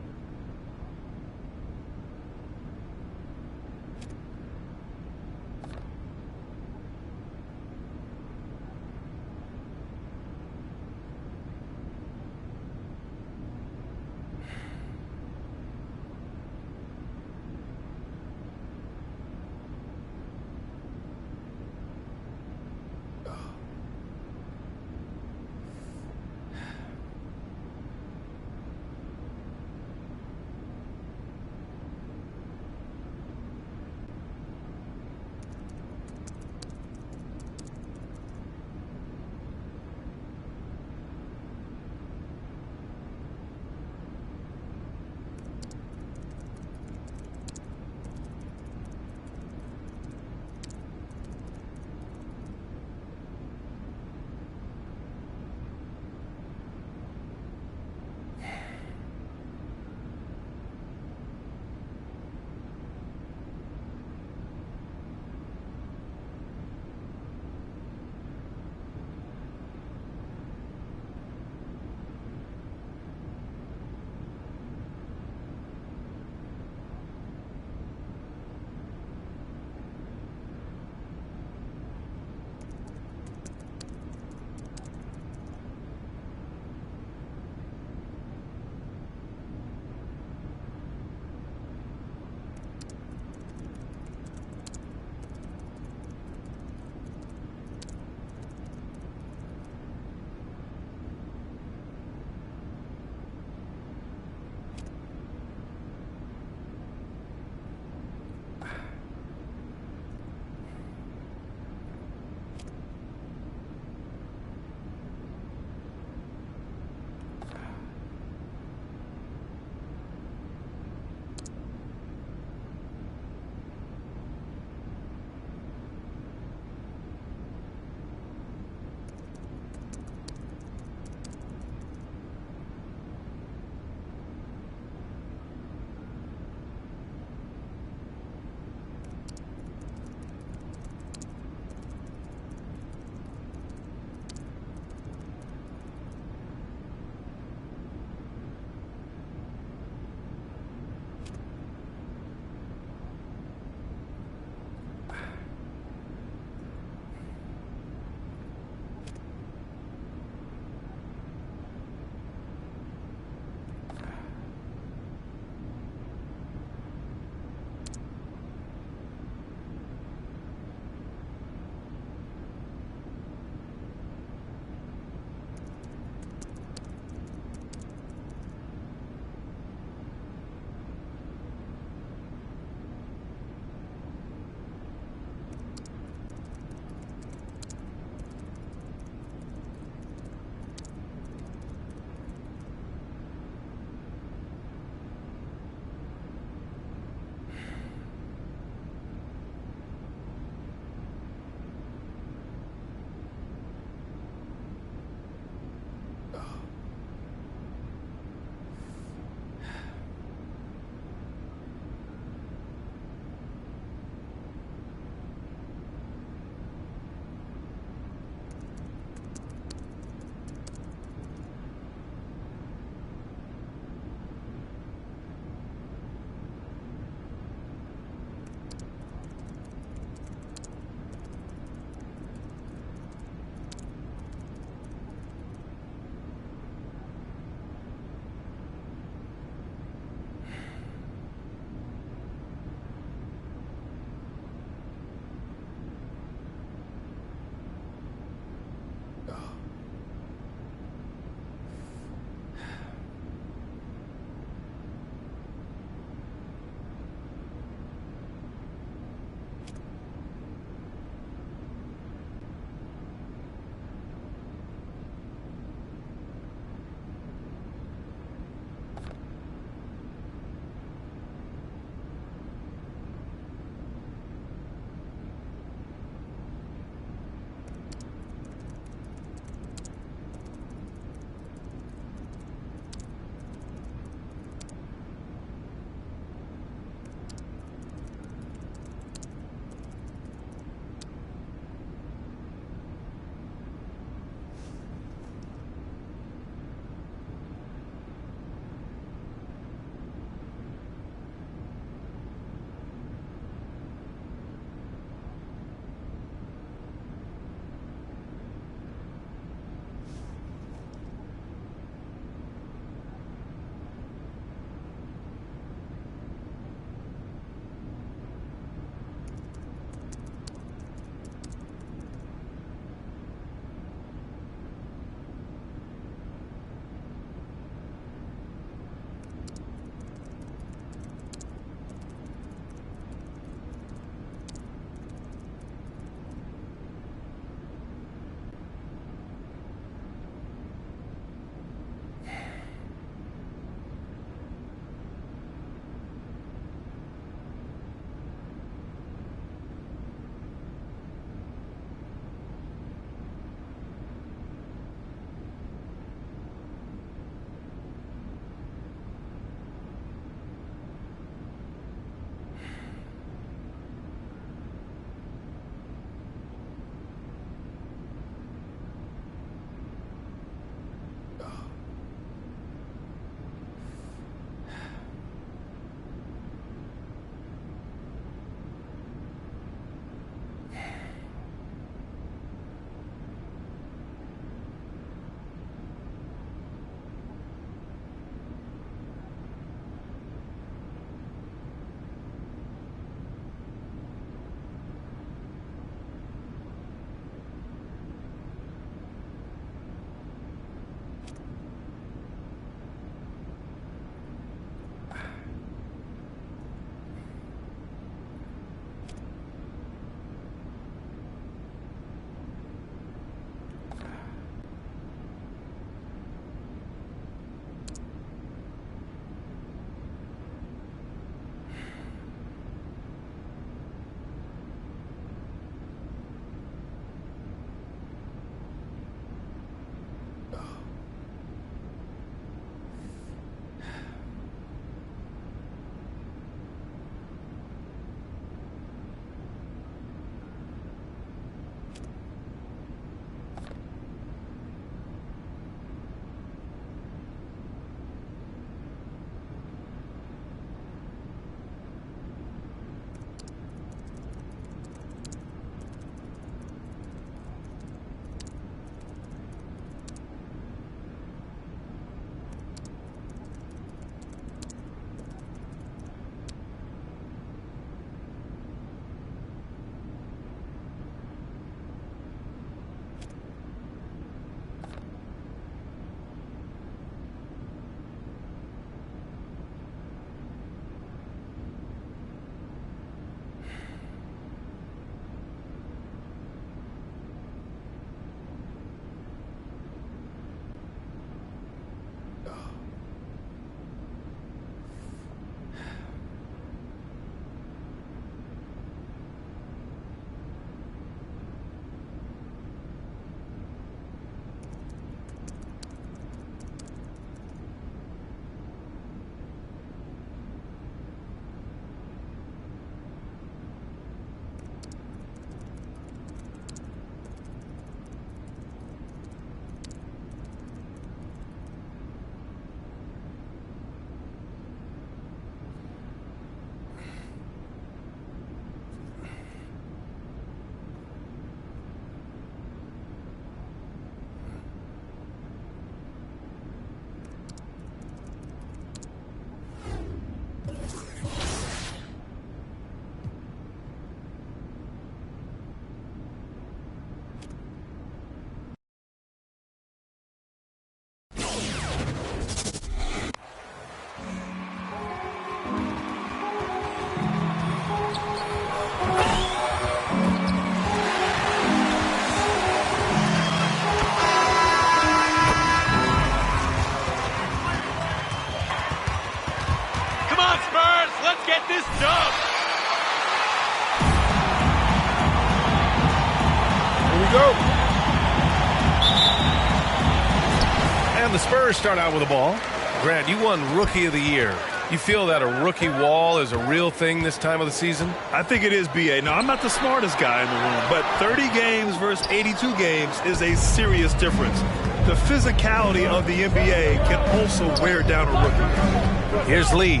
the Spurs start out with the ball. Grant, you won Rookie of the Year. You feel that a rookie wall is a real thing this time of the season? I think it is, B.A. Now, I'm not the smartest guy in the room, but 30 games versus 82 games is a serious difference. The physicality of the NBA can also wear down a rookie. Here's Lee,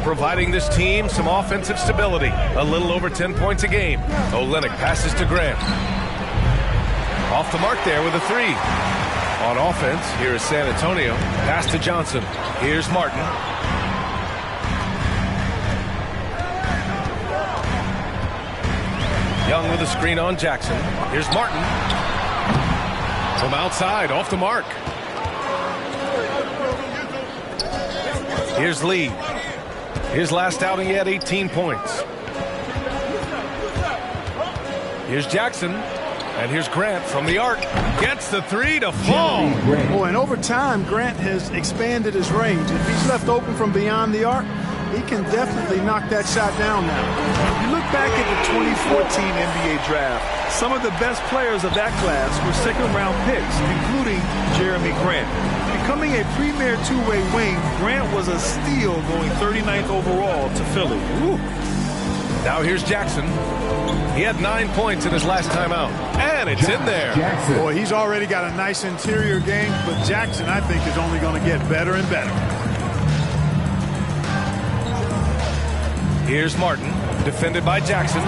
providing this team some offensive stability. A little over 10 points a game. Olynyk passes to Grant. Off the mark there with a three. On offense, here is San Antonio. Pass to Johnson. Here's Martin. Young with a screen on Jackson. Here's Martin. From outside, off the mark. Here's Lee. His last outing, he had 18 points. Here's Jackson. And here's Grant from the arc. Gets the three to fall. Oh, and over time, Grant has expanded his range. If he's left open from beyond the arc, he can definitely knock that shot down now. You look back at the 2014 NBA draft, some of the best players of that class were second-round picks, including Jeremy Grant. Becoming a premier two-way wing, Grant was a steal going 39th overall to Philly. Woo. Now here's Jackson. He had 9 points in his last time out, and it's in there. Boy, he's already got a nice interior game, but Jackson, I think, is only going to get better and better. Here's Martin, defended by Jackson.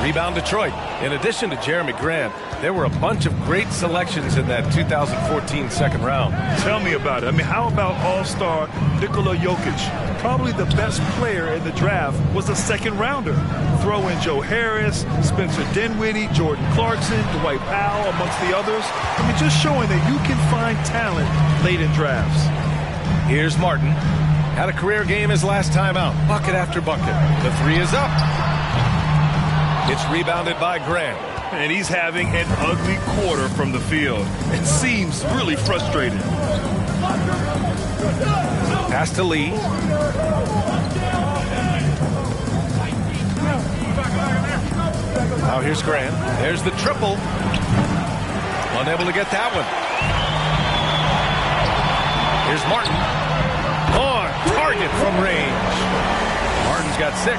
Rebound Detroit. In addition to Jeremy Grant, there were a bunch of great selections in that 2014 second round. Tell me about it. I mean, how about all-star Nikola Jokic? Probably the best player in the draft was a second rounder. Throw in Joe Harris, Spencer Dinwiddie, Jordan Clarkson, Dwight Powell, amongst the others. I mean, just showing that you can find talent late in drafts. Here's Martin. Had a career game his last time out. Bucket after bucket. The three is up. It's rebounded by Grant. And he's having an ugly quarter from the field. It seems really frustrated. Pass to Lee. Now here's Grant. There's the triple. Unable to get that one. Here's Martin. On target from range. Martin's got 6.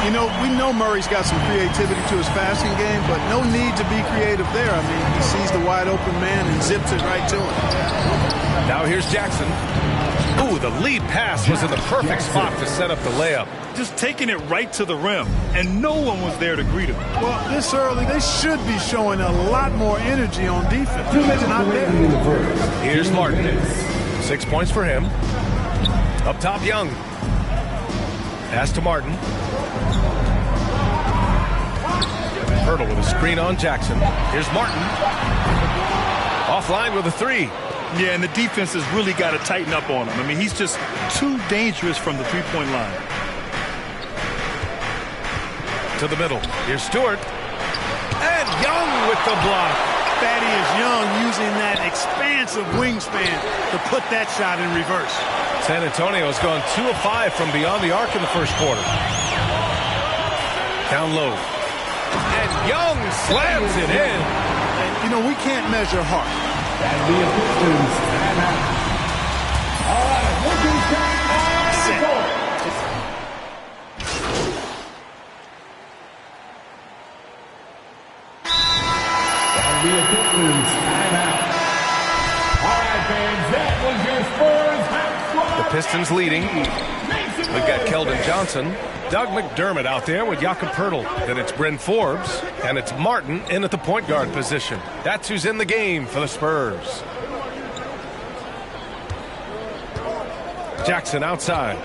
You know, we know Murray's got some creativity to his passing game, but no need to be creative there. I mean, he sees the wide open man and zips it right to him. Now here's Jackson. Ooh, the lead pass was in the perfect spot to set up the layup. Just taking it right to the rim, and no one was there to greet him. Well, this early, they should be showing a lot more energy on defense. It's not there. Here's Martin. 6 points for him. Up top, Young. Pass to Martin. Hurdle with a screen on Jackson. Here's Martin. Offline with a three. Yeah, and the defense has really got to tighten up on him. I mean, he's just too dangerous from the three-point line. To the middle. Here's Stewart. And Young with the block. Thaddeus Young using that expansive wingspan to put that shot in reverse. San Antonio has gone 2 of 5 from beyond the arc in the first quarter. Down low. And Young slams it in. And, you know, we can't measure heart. That'll be a Pistons timeout. All right, looking shot on the court. That'll be a Pistons timeout. All right, fans, that was your Spurs half squad. The Pistons leading. We've got Keldon Johnson. Doug McDermott out there with Jakob Poeltl. Then it's Bryn Forbes, and it's Martin in at the point guard position. That's who's in the game for the Spurs. Jackson outside.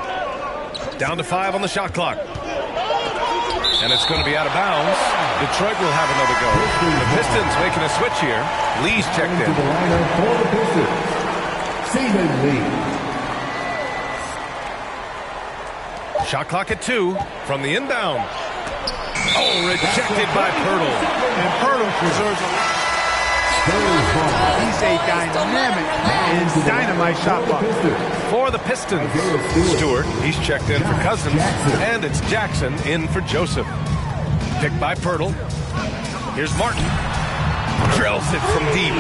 Down to 5 on the shot clock. And it's going to be out of bounds. Detroit will have another go. The Pistons making a switch here. Lee's checked in. To the lineup for the Pistons, Stephen Lee. Shot clock at 2 from the inbound. Oh, rejected by Poeltl. And Poeltl preserves a lot. He's a dynamic and dynamite shot blocker. For the Pistons, Stewart, he's checked in for Cousins. And it's Jackson in for Joseph. Picked by Poeltl. Here's Martin. Drills it from deep.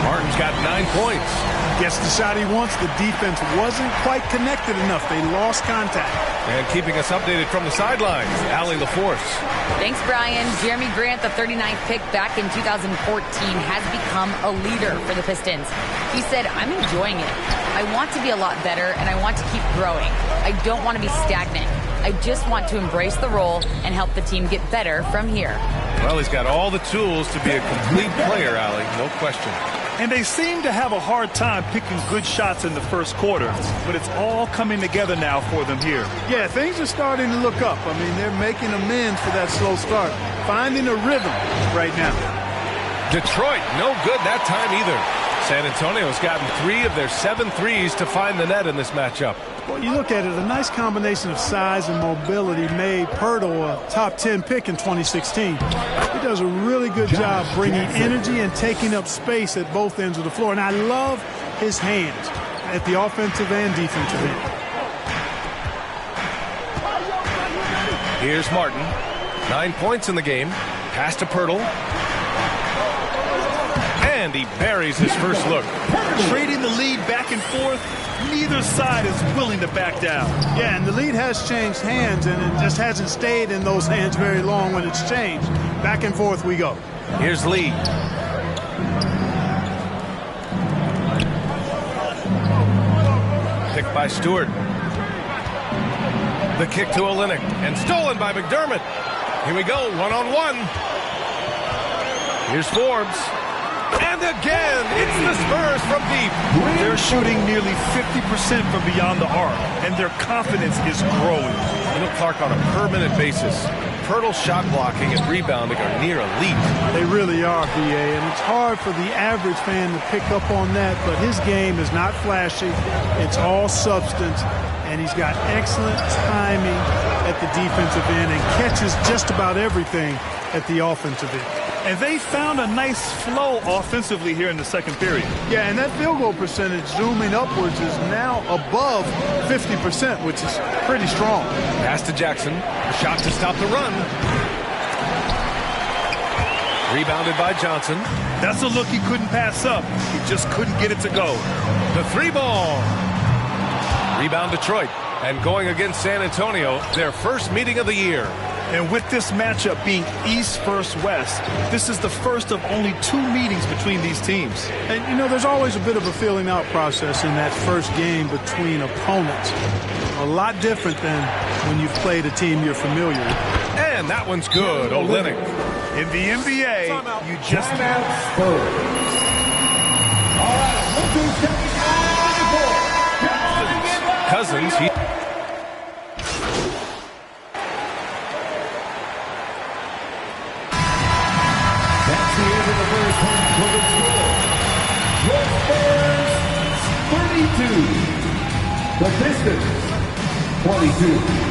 Martin's got 9 points. Gets the shot he wants. The defense wasn't quite connected enough. They lost contact. And keeping us updated from the sidelines, Allie LaForce. Thanks, Brian. Jeremy Grant, the 39th pick back in 2014, has become a leader for the Pistons. He said, I'm enjoying it. I want to be a lot better, and I want to keep growing. I don't want to be stagnant. I just want to embrace the role and help the team get better from here. Well, he's got all the tools to be a complete player, Allie, no question. And they seem to have a hard time picking good shots in the first quarter, but it's all coming together now for them here. Yeah, things are starting to look up. I mean, they're making amends for that slow start, finding a rhythm right now. Detroit, no good that time either. San Antonio's gotten 3 of their 7 threes to find the net in this matchup. Well, you look at it, a nice combination of size and mobility made Pirtle a top 10 pick in 2016. He does a really good job bringing energy and taking up space at both ends of the floor. And I love his hands at the offensive and defensive end. Here's Martin. 9 points in the game. Pass to Pirtle. And he buries his first look. Trading the lead back and forth, neither side is willing to back down. Yeah, and the lead has changed hands, and it just hasn't stayed in those hands very long when it's changed. Back and forth we go. Here's Lee. Picked by Stewart. The kick to Olynyk, and stolen by McDermott. Here we go, one-on-one. Here's Forbes. And again, it's the Spurs from deep. They're shooting nearly 50% from beyond the arc, and their confidence is growing. You know, Clark, on a per-minute basis, Pirtle's shot blocking and rebounding are near elite. They really are, B.A., and it's hard for the average fan to pick up on that, but his game is not flashy. It's all substance, and he's got excellent timing at the defensive end and catches just about everything at the offensive end. And they found a nice flow offensively here in the second period. Yeah, and that field goal percentage zooming upwards is now above 50%, which is pretty strong. Pass to Jackson. A shot to stop the run. Rebounded by Johnson. That's a look he couldn't pass up. He just couldn't get it to go. The 3-ball. Rebound Detroit. And going against San Antonio, their first meeting of the year. And with this matchup being East versus West, this is the first of only 2 meetings between these teams. And, you know, there's always a bit of a filling out process in that first game between opponents. A lot different than when you've played a team you're familiar with. And that one's good, Olynyk. In the NBA, you just have Cousins, he... That's the end of the first half for the score. Your Spurs 32. The Pistons 22.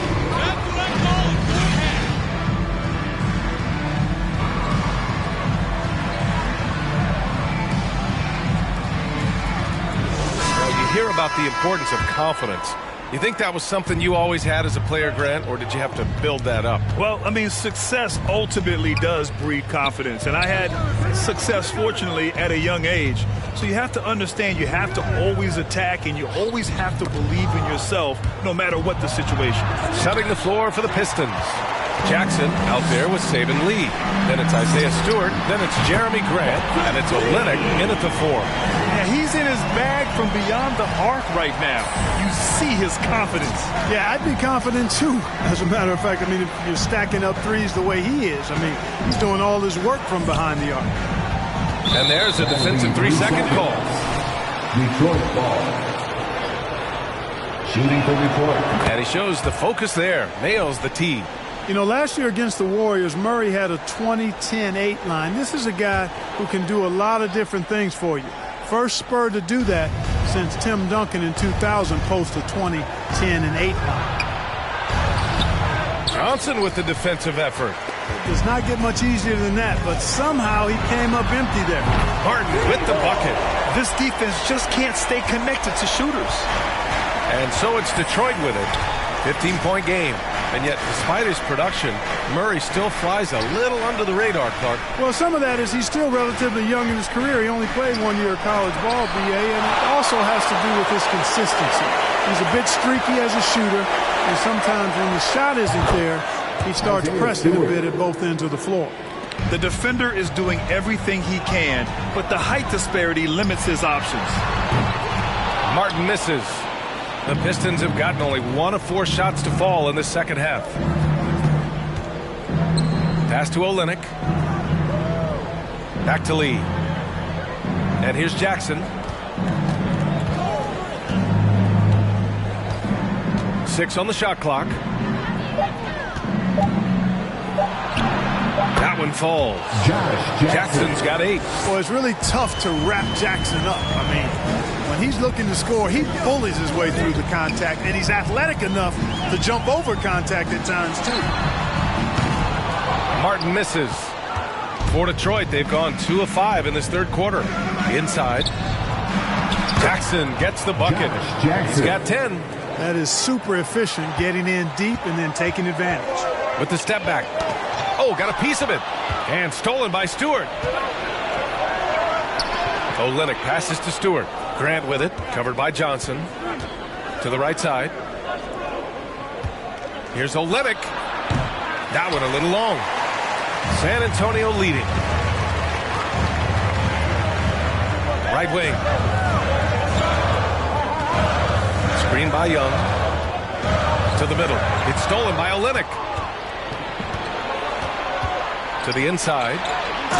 Hear about the importance of confidence. You think that was something you always had as a player, Grant, or did you have to build that up? Well, I mean, success ultimately does breed confidence, and I had success, fortunately, at a young age. So you have to understand you have to always attack, and you always have to believe in yourself, no matter what the situation. Shutting the floor for the Pistons. Jackson out there with Saban Lee. Then it's Isaiah Stewart. Then it's Jeremy Grant. And it's Olynyk in at the 4. Yeah, he's in his bag from beyond the arc right now. You see his confidence. Yeah, I'd be confident too. As a matter of fact, I mean, if you're stacking up threes the way he is, I mean, he's doing all his work from behind the arc. And there's a defensive 3-second call. Detroit ball. Shooting for Detroit. And he shows the focus there. Nails the tee. You know, last year against the Warriors, Murray had a 20-10-8 line. This is a guy who can do a lot of different things for you. First Spur to do that since Tim Duncan in 2000 posted 20-10-8 line. Johnson with the defensive effort. It does not get much easier than that, but somehow he came up empty there. Martin with the bucket. This defense just can't stay connected to shooters. And so it's Detroit with it. 15-point game. And yet, despite his production, Murray still flies a little under the radar, Clark. Well, some of that is he's still relatively young in his career. He only played 1 year of college ball, BA, and it also has to do with his consistency. He's a bit streaky as a shooter, and sometimes when the shot isn't there, he starts pressing a bit at both ends of the floor. The defender is doing everything he can, but the height disparity limits his options. Martin misses. The Pistons have gotten only 1 of 4 shots to fall in the second half. Pass to Olynyk. Back to Lee. And here's Jackson. 6 on the shot clock. That one falls. Jackson's got 8. Well, it's really tough to wrap Jackson up. I mean, when he's looking to score, he bullies his way through the contact, and he's athletic enough to jump over contact at times, too. Martin misses. For Detroit, they've gone 2 of 5 in this third quarter. Inside. Jackson gets the bucket. He's got 10. That is super efficient, getting in deep and then taking advantage. With the step back. Oh, got a piece of it. And stolen by Stewart. Olynyk passes to Stewart. Grant with it, covered by Johnson. To the right side. Here's Olynyk. That one a little long. San Antonio leading. Right wing. Screen by Young. To the middle. It's stolen by Olynyk. To the inside.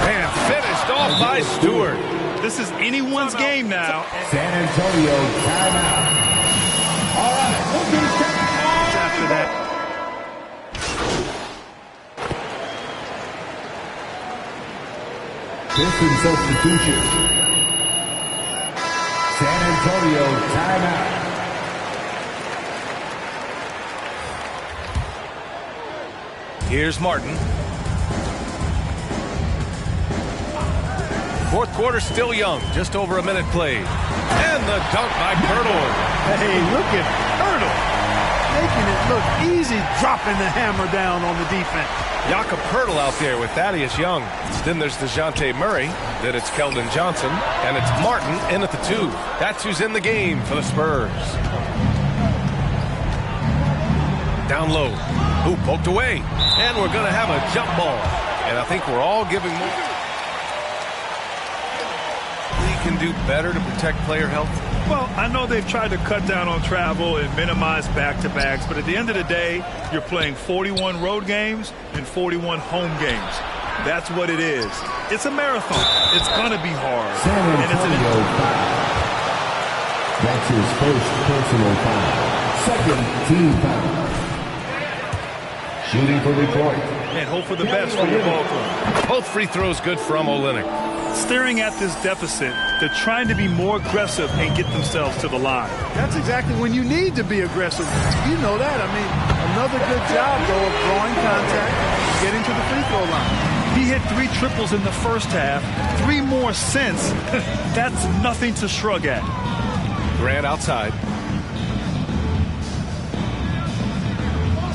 And finished off by Stewart. This is anyone's game now. San Antonio timeout. All right, after that. Piston substitution. San Antonio timeout. Here's Martin. Fourth quarter still young, just over a minute played. And the dunk by Pirtle. Hey, look at Pirtle. Making it look easy, dropping the hammer down on the defense. Jakob Pirtle out there with Thaddeus Young. Then there's DeJounte Murray. Then it's Keldon Johnson. And it's Martin in at the 2. That's who's in the game for the Spurs. Down low. Who poked away. And we're going to have a jump ball. And I think we're all giving more. Can do better to protect player health? Well, I know they've tried to cut down on travel and minimize back-to-backs, but at the end of the day, you're playing 41 road games and 41 home games. That's what it is. It's a marathon. It's going to be hard. San Antonio foul. That's his first personal foul. Second team foul. Shooting for Detroit. And hope for the best for your ball club. Both free throws good from Olynyk. Staring at this deficit, they're trying to be more aggressive and get themselves to the line. That's exactly when you need to be aggressive. You know that. I mean, another good job, though, of drawing contact and getting to the free throw line. He hit 3 triples in the first half, 3 more since. That's nothing to shrug at. Grant outside.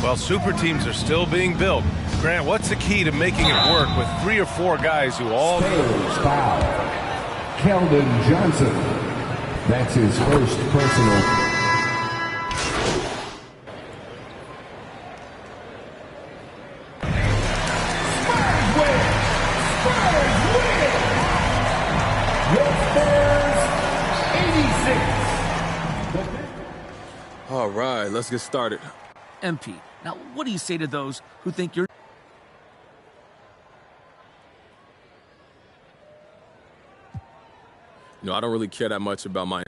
Well, super teams are still being built. Grant, what's the key to making it work with 3 or 4 guys who all... Spurs foul. Keldon Johnson. That's his first personal. Spurs win! Spurs win! Your Spurs 86. All right, let's get started. MP, now what do you say to those who think you're... You know, I don't really care that much about my...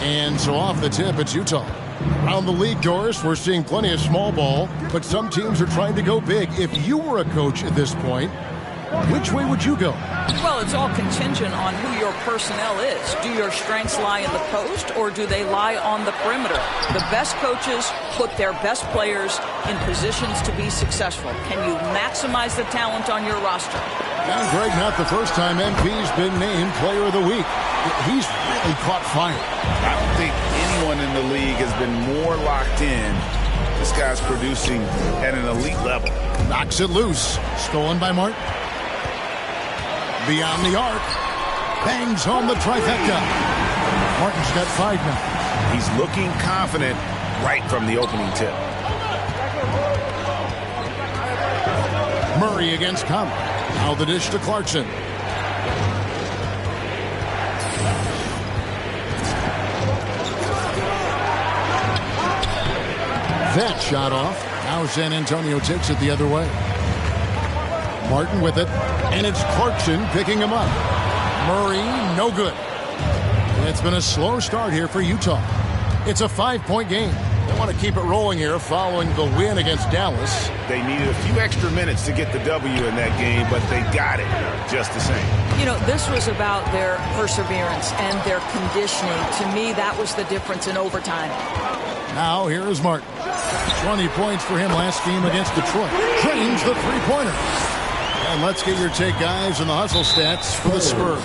And so off the tip, it's Utah. Around the league, Doris, we're seeing plenty of small ball, but some teams are trying to go big. If you were a coach at this point, which way would you go? Well, it's all contingent on who your personnel is. Do your strengths lie in the post, or do they lie on the perimeter? The best coaches put their best players in positions to be successful. Can you maximize the talent on your roster? And Greg, not the first time MP's been named Player of the Week. He's really caught fire. I don't think anyone in the league has been more locked in. This guy's producing at an elite level. Knocks it loose. Stolen by Martin. Beyond the arc. Bangs home the trifecta. Martin's got 5 now. He's looking confident right from the opening tip. Murray against Conley. Now the dish to Clarkson. That shot off. Now San Antonio takes it the other way. Martin with it. And it's Clarkson picking him up. Murray, no good. It's been a slow start here for Utah. It's a 5-point game. They want to keep it rolling here following the win against Dallas. They needed a few extra minutes to get the W in that game, but they got it just the same. You know, this was about their perseverance and their conditioning. To me, that was the difference in overtime. Now here is Martin. 20 points for him last game against Detroit. Drains the three-pointer. And let's get your take, guys, on the hustle stats for the Spurs.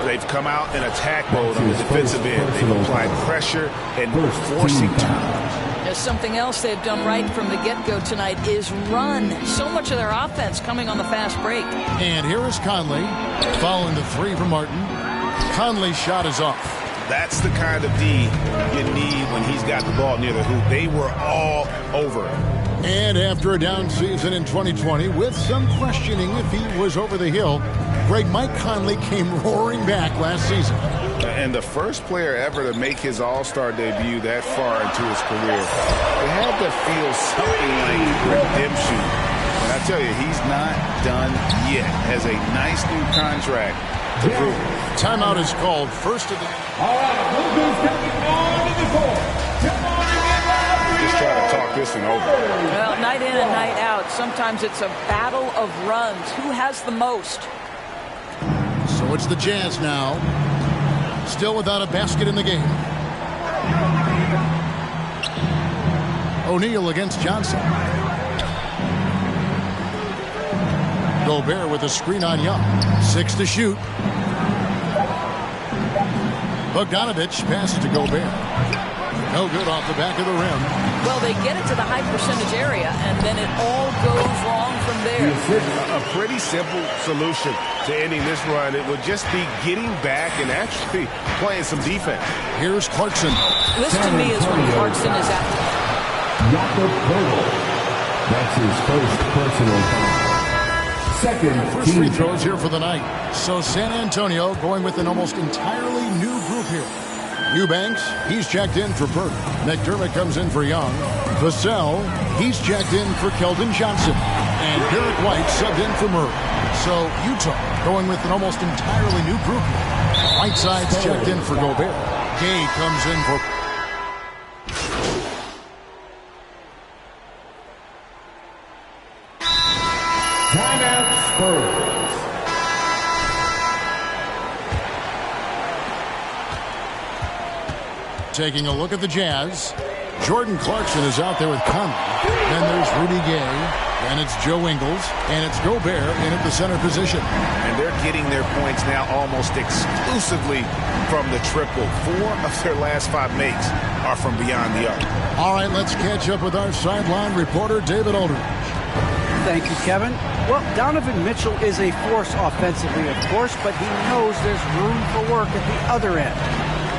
They've come out in attack mode on the defensive end. They've applied pressure and forcing turnovers. There's something else they've done right from the get-go tonight is run. So much of their offense coming on the fast break. And here is Conley following the 3 from Martin. Conley's shot is off. That's the kind of D you need when he's got the ball near the hoop. They were all over it. And after a down season in 2020, with some questioning if he was over the hill, Mike Conley came roaring back last season. And the first player ever to make his All-Star debut that far into his career. It had to feel something like redemption. And I tell you, he's not done yet. Has a nice new contract to prove. Timeout is called. First of the... All right, Lucas taking on to the court. Just try to talk this one over. Well, night in and night out, sometimes it's a battle of runs. Who has the most? So it's the Jazz now. Still without a basket in the game. O'Neal against Johnson. Gobert with a screen on Young. 6 to shoot. Bogdanovich passes to Gobert. No good off the back of the rim. Well, they get it to the high percentage area, and then it all goes wrong from there. A pretty simple solution to ending this run. It would just be getting back and actually playing some defense. Here's Clarkson. This to me is when Clarkson is at the... That's his first personal foul. Second first free throws here for the night. So San Antonio going with an almost entirely new group here. Eubanks, he's checked in for Burke. McDermott comes in for Young. Vassell, he's checked in for Keldon Johnson. And Derek White subbed in for Murray. So Utah going with an almost entirely new group here. Whiteside's checked in for Gobert. Gay comes in for... Timeout Spurs. Taking a look at the Jazz. Jordan Clarkson is out there with Conley. Then there's Rudy Gay. And it's Joe Ingles. And it's Gobert in at the center position. And they're getting their points now almost exclusively from the triple. 4 of their last 5 makes are from beyond the arc. All right, let's catch up with our sideline reporter, David Aldridge. Thank you, Kevin. Well, Donovan Mitchell is a force offensively, of course, but he knows there's room for work at the other end.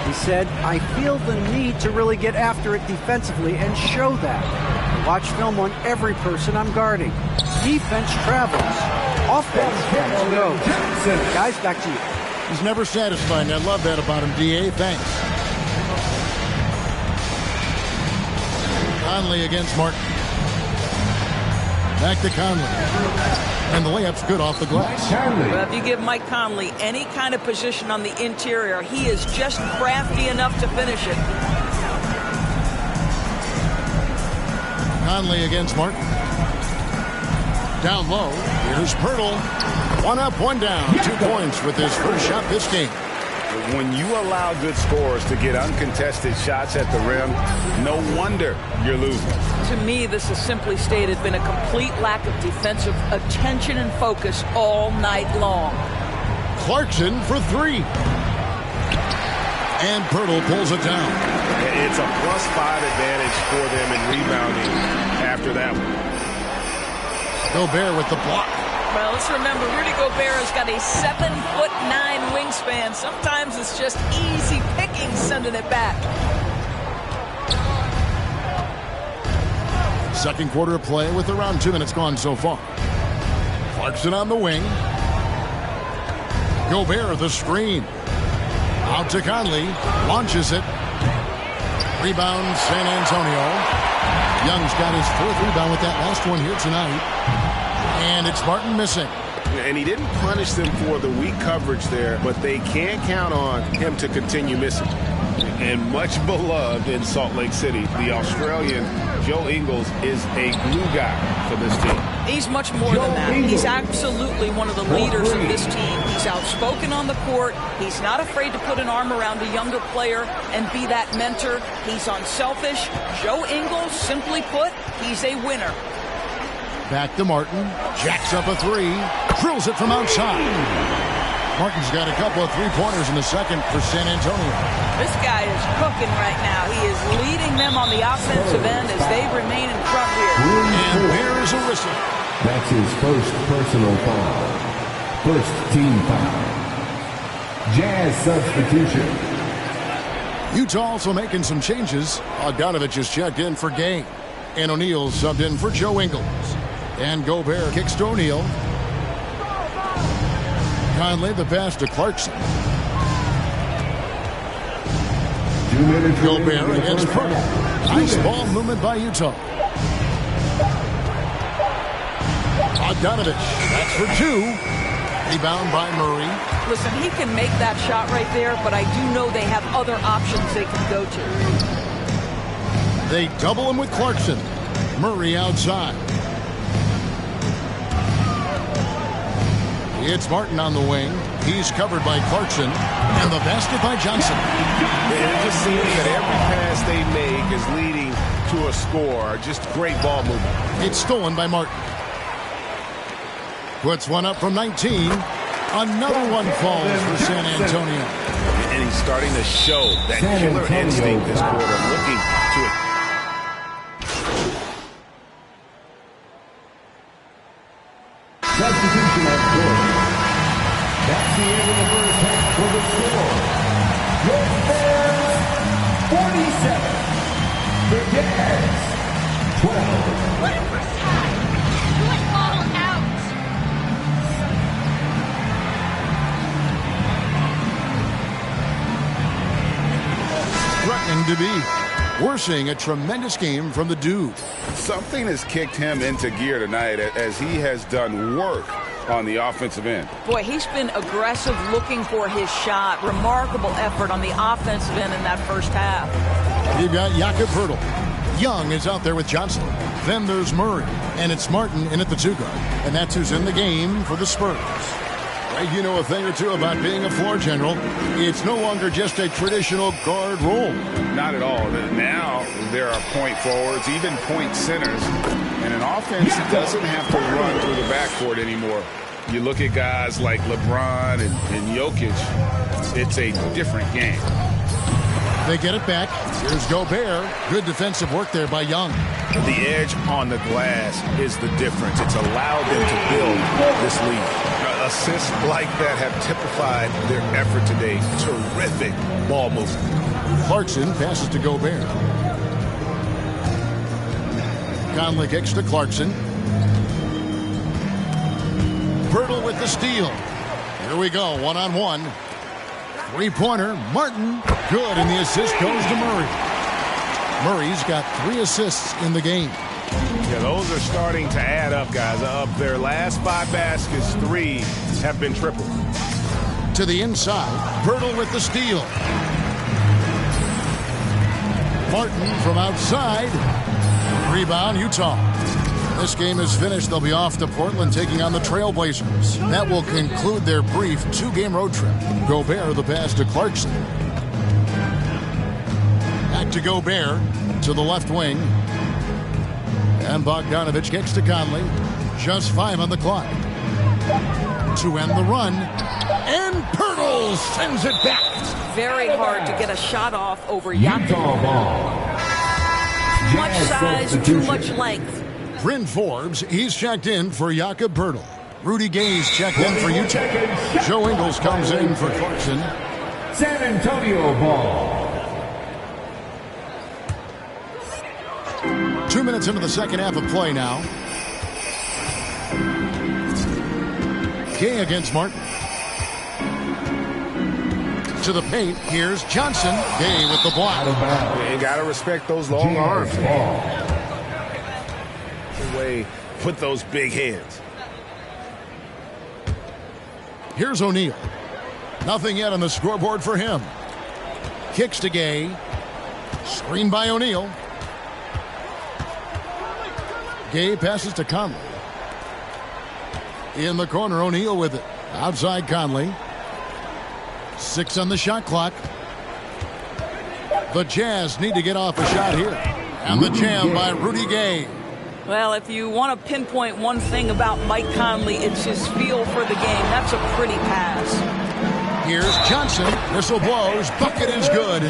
He said, I feel the need to really get after it defensively and show that. I watch film on every person I'm guarding. Defense travels. Offense goes. Guys, back to you. He's never satisfied, and I love that about him, D.A. Thanks. Conley against Martin. Back to Conley. And the layup's good off the glass. Well, if you give Mike Conley any kind of position on the interior, he is just crafty enough to finish it. Conley against Martin. Down low. Here's Pirtle. 1 up, 1 down. 2 points with his first shot this game. When you allow good scorers to get uncontested shots at the rim, no wonder you're losing. To me, this is simply stated been a complete lack of defensive attention and focus all night long. Clarkson for 3. And Pirtle pulls it down. It's a +5 advantage for them in rebounding after that one. Gobert with the block. Well, let's remember, Rudy Gobert has got a 7'9" wingspan. Sometimes it's just easy picking sending it back. Second quarter of play with around 2 minutes gone so far. Clarkson on the wing. Gobert the screen. Out to Conley. Launches it. Rebound San Antonio. Young's got his 4th rebound with that last one here tonight. And it's Martin missing. And he didn't punish them for the weak coverage there, but they can't count on him to continue missing. And much beloved in Salt Lake City, the Australian Joe Ingles is a glue guy for this team. He's much more than that. He's absolutely one of the leaders of this team. He's outspoken on the court. He's not afraid to put an arm around a younger player and be that mentor. He's unselfish. Joe Ingles, simply put, he's a winner. Back to Martin. Jacks up a 3. Drills it from outside. Martin's got a couple of 3-pointers in the second for San Antonio. This guy is cooking right now. He is leading them on the offensive end as they remain in front here. And there is a whistle. That's his first personal foul. First team foul. Jazz substitution. Utah also making some changes. Bogdanovich is checked in for Gay. And O'Neal subbed in for Joe Ingles. And Gobert kicks to O'Neal. Conley the pass to Clarkson. Gobert against Pirtle. Nice ball movement by Utah. Bogdanovich. That's for 2. Rebound by Murray. Listen, he can make that shot right there, but I do know they have other options they can go to. They double him with Clarkson. Murray outside. It's Martin on the wing. He's covered by Clarkson. And the basket by Johnson. It just seems that every pass they make is leading to a score. Just great ball movement. It's stolen by Martin. Puts one up from 19. Another one falls for San Antonio. And he's starting to show that killer instinct this quarter, looking to it. Substitution of court. That's the end of the first half for the score. Your Bears 47. The Jazz 12. What a first half! You went all out. Threatening to be. We're seeing a tremendous game from the dude. Something has kicked him into gear tonight as he has done work on the offensive end. Boy, he's been aggressive looking for his shot. Remarkable effort on the offensive end in that first half. You've got Jakob Pirtle. Young is out there with Johnson. Then there's Murray, and it's Martin in at the 2 guard. And that's who's in the game for the Spurs. Right, you know a thing or two about being a floor general. It's no longer just a traditional guard role. Not at all. Now there are point forwards, even point centers, and an offense doesn't have to run through the backcourt anymore. You look at guys like LeBron and Jokic, it's a different game. They get it back. Here's Gobert. Good defensive work there by Young. The edge on the glass is the difference. It's allowed them to build this lead. Assists like that have typified their effort today. Terrific ball movement. Clarkson passes to Gobert. Conley kicks to Clarkson. Pirtle with the steal. Here we go, one-on-one. Three-pointer, Martin, good, and the assist goes to Murray. Murray's got 3 assists in the game. Yeah, those are starting to add up, guys. Of their last 5 baskets, 3 have been triples. To the inside, Pirtle with the steal. Martin from outside. Rebound, Utah. This game is finished. They'll be off to Portland taking on the Trailblazers. That will conclude their brief 2-game road trip. Gobert the pass to Clarkson. Back to Gobert to the left wing. And Bogdanovich kicks to Conley. Just 5 on the clock. To end the run. And Pirtle sends it back. Very hard to get a shot off over Jakob. Much size, too much length. Bryn Forbes, he's checked in for Jakob Pirtle. Rudy Gay's checked in for Utah. Joe Ingles comes in for Clarkson. San Antonio ball. 2 minutes into the second half of play now. Gay against Martin. To the paint, here's Johnson. Gay with the block. You got to respect those long arms. Way, put those big hands. Here's O'Neal. Nothing yet on the scoreboard for him. Kicks to Gay. Screen by O'Neal. Gay passes to Conley. In the corner, O'Neal with it. Outside Conley. 6 on the shot clock. The Jazz need to get off a shot here. And the jam by Rudy Gay. Well, if you want to pinpoint one thing about Mike Conley, it's his feel for the game. That's a pretty pass. Here's Johnson. Whistle blows. Bucket is good.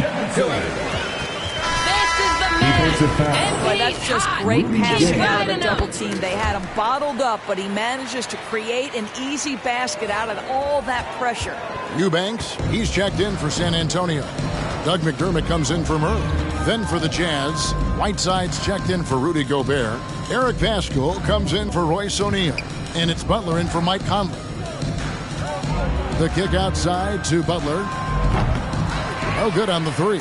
Boy, that's just great passing out of the double team. They had him bottled up, but he manages to create an easy basket out of all that pressure. Eubanks, he's checked in for San Antonio. Doug McDermott comes in for Murray. Then for the Jazz, Whiteside's checked in for Rudy Gobert. Eric Pascal comes in for Royce O'Neal. And it's Butler in for Mike Conley. The kick outside to Butler. Oh, good on the 3.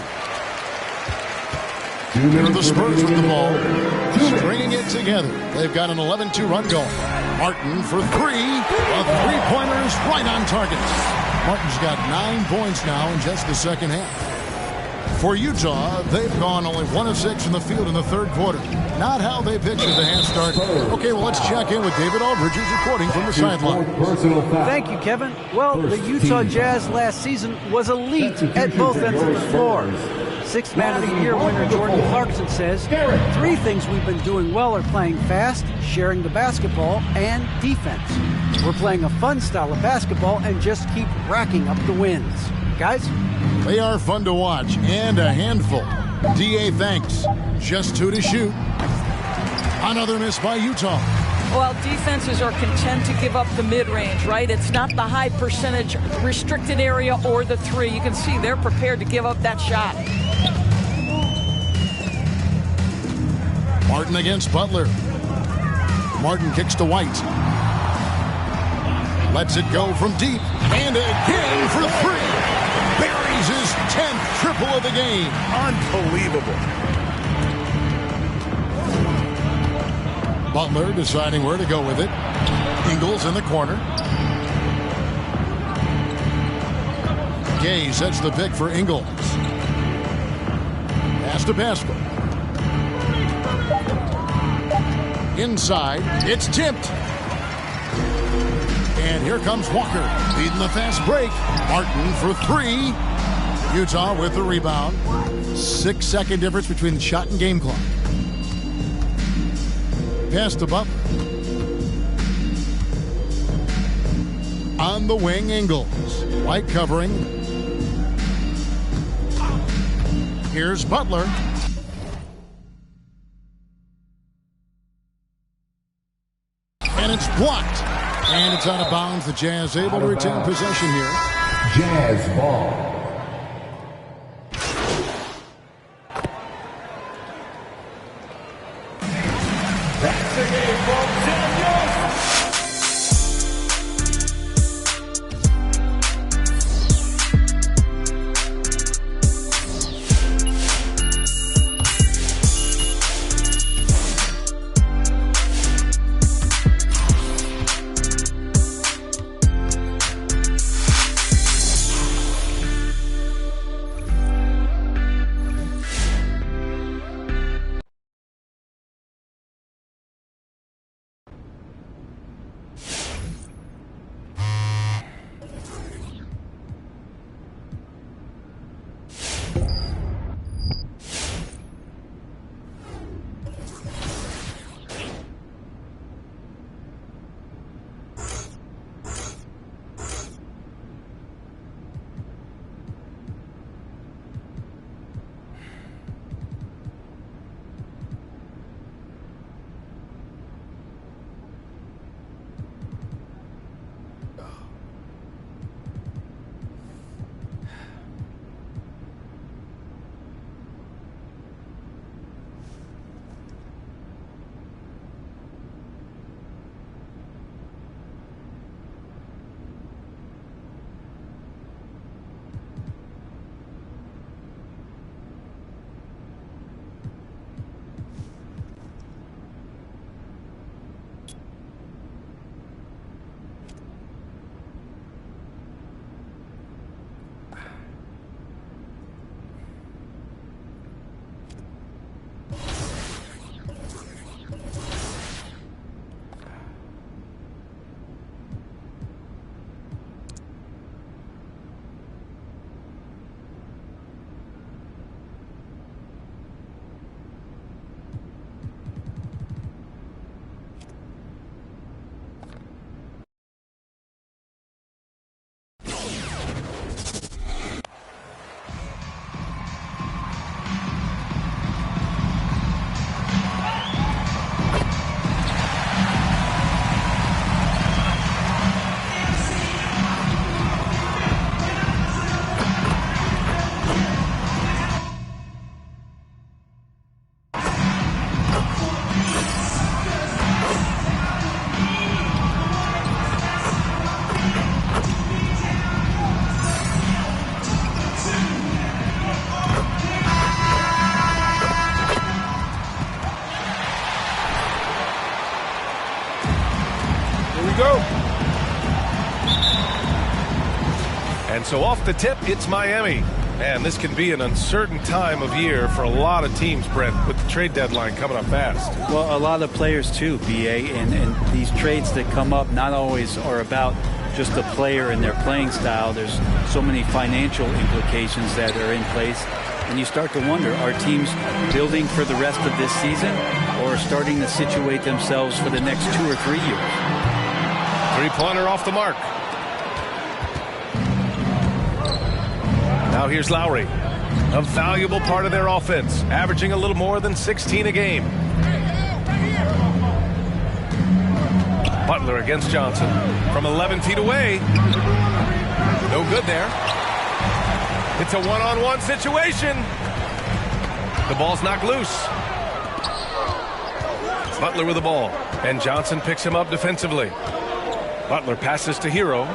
Here are the Spurs with the ball. Stringing it together. They've got an 11-2 run going. Martin for 3. The 3-pointers right on target. Martin's got 9 points now in just the second half. For Utah, they've gone only 1 of 6 from the field in the third quarter. Not how they pictured the half start. Okay, well, let's check in with David Aldridge, who's reporting from the sideline. Thank you, Kevin. Well, the Utah Jazz last season was elite at both ends of the floor. Sixth Man of the Year winner Jordan Clarkson says, 3 things we've been doing well are playing fast, sharing the basketball, and defense. We're playing a fun style of basketball and just keep racking up the wins. Guys? They are fun to watch and a handful. D.A. thanks. Just 2 to shoot. Another miss by Utah. Well, defenses are content to give up the mid-range, right? It's not the high percentage restricted area or the 3. You can see they're prepared to give up that shot. Martin against Butler. Martin kicks to White. Lets it go from deep. And again for 3. Buries his 10th triple of the game. Unbelievable. Butler deciding where to go with it. Ingles in the corner. Gay sets the pick for Ingles. Pass to Pascal. Inside, it's tipped. And here comes Walker, leading the fast break. Martin for three. Utah with the rebound. 6-second difference between the shot and game clock. Pass to Butler. On the wing, Ingles. White covering. Here's Butler. And it's blocked. And it's out of bounds. The Jazz able to retain possession here. Jazz ball. That's the game, folks. And so off the tip, it's Miami. Man, this can be an uncertain time of year for a lot of teams, Brent, with the trade deadline coming up fast. Well, a lot of players too, BA, and these trades that come up not always are about just the player and their playing style. There's so many financial implications that are in place. And you start to wonder, are teams building for the rest of this season or starting to situate themselves for the next 2 or 3 years? Three-pointer off the mark. Now here's Lowry, a valuable part of their offense, averaging a little more than 16 a game. Butler against Johnson from 11 feet away. No good there. It's a one-on-one situation. The ball's knocked loose. Butler with the ball, and Johnson picks him up defensively. Butler passes to Hero.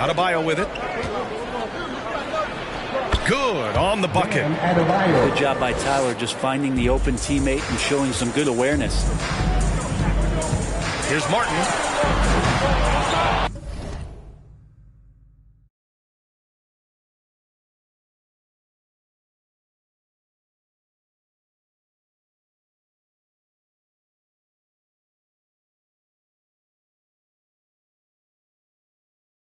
Adebayo with it. Good on the bucket. Good job by Tyler just finding the open teammate and showing some good awareness. Here's Martin.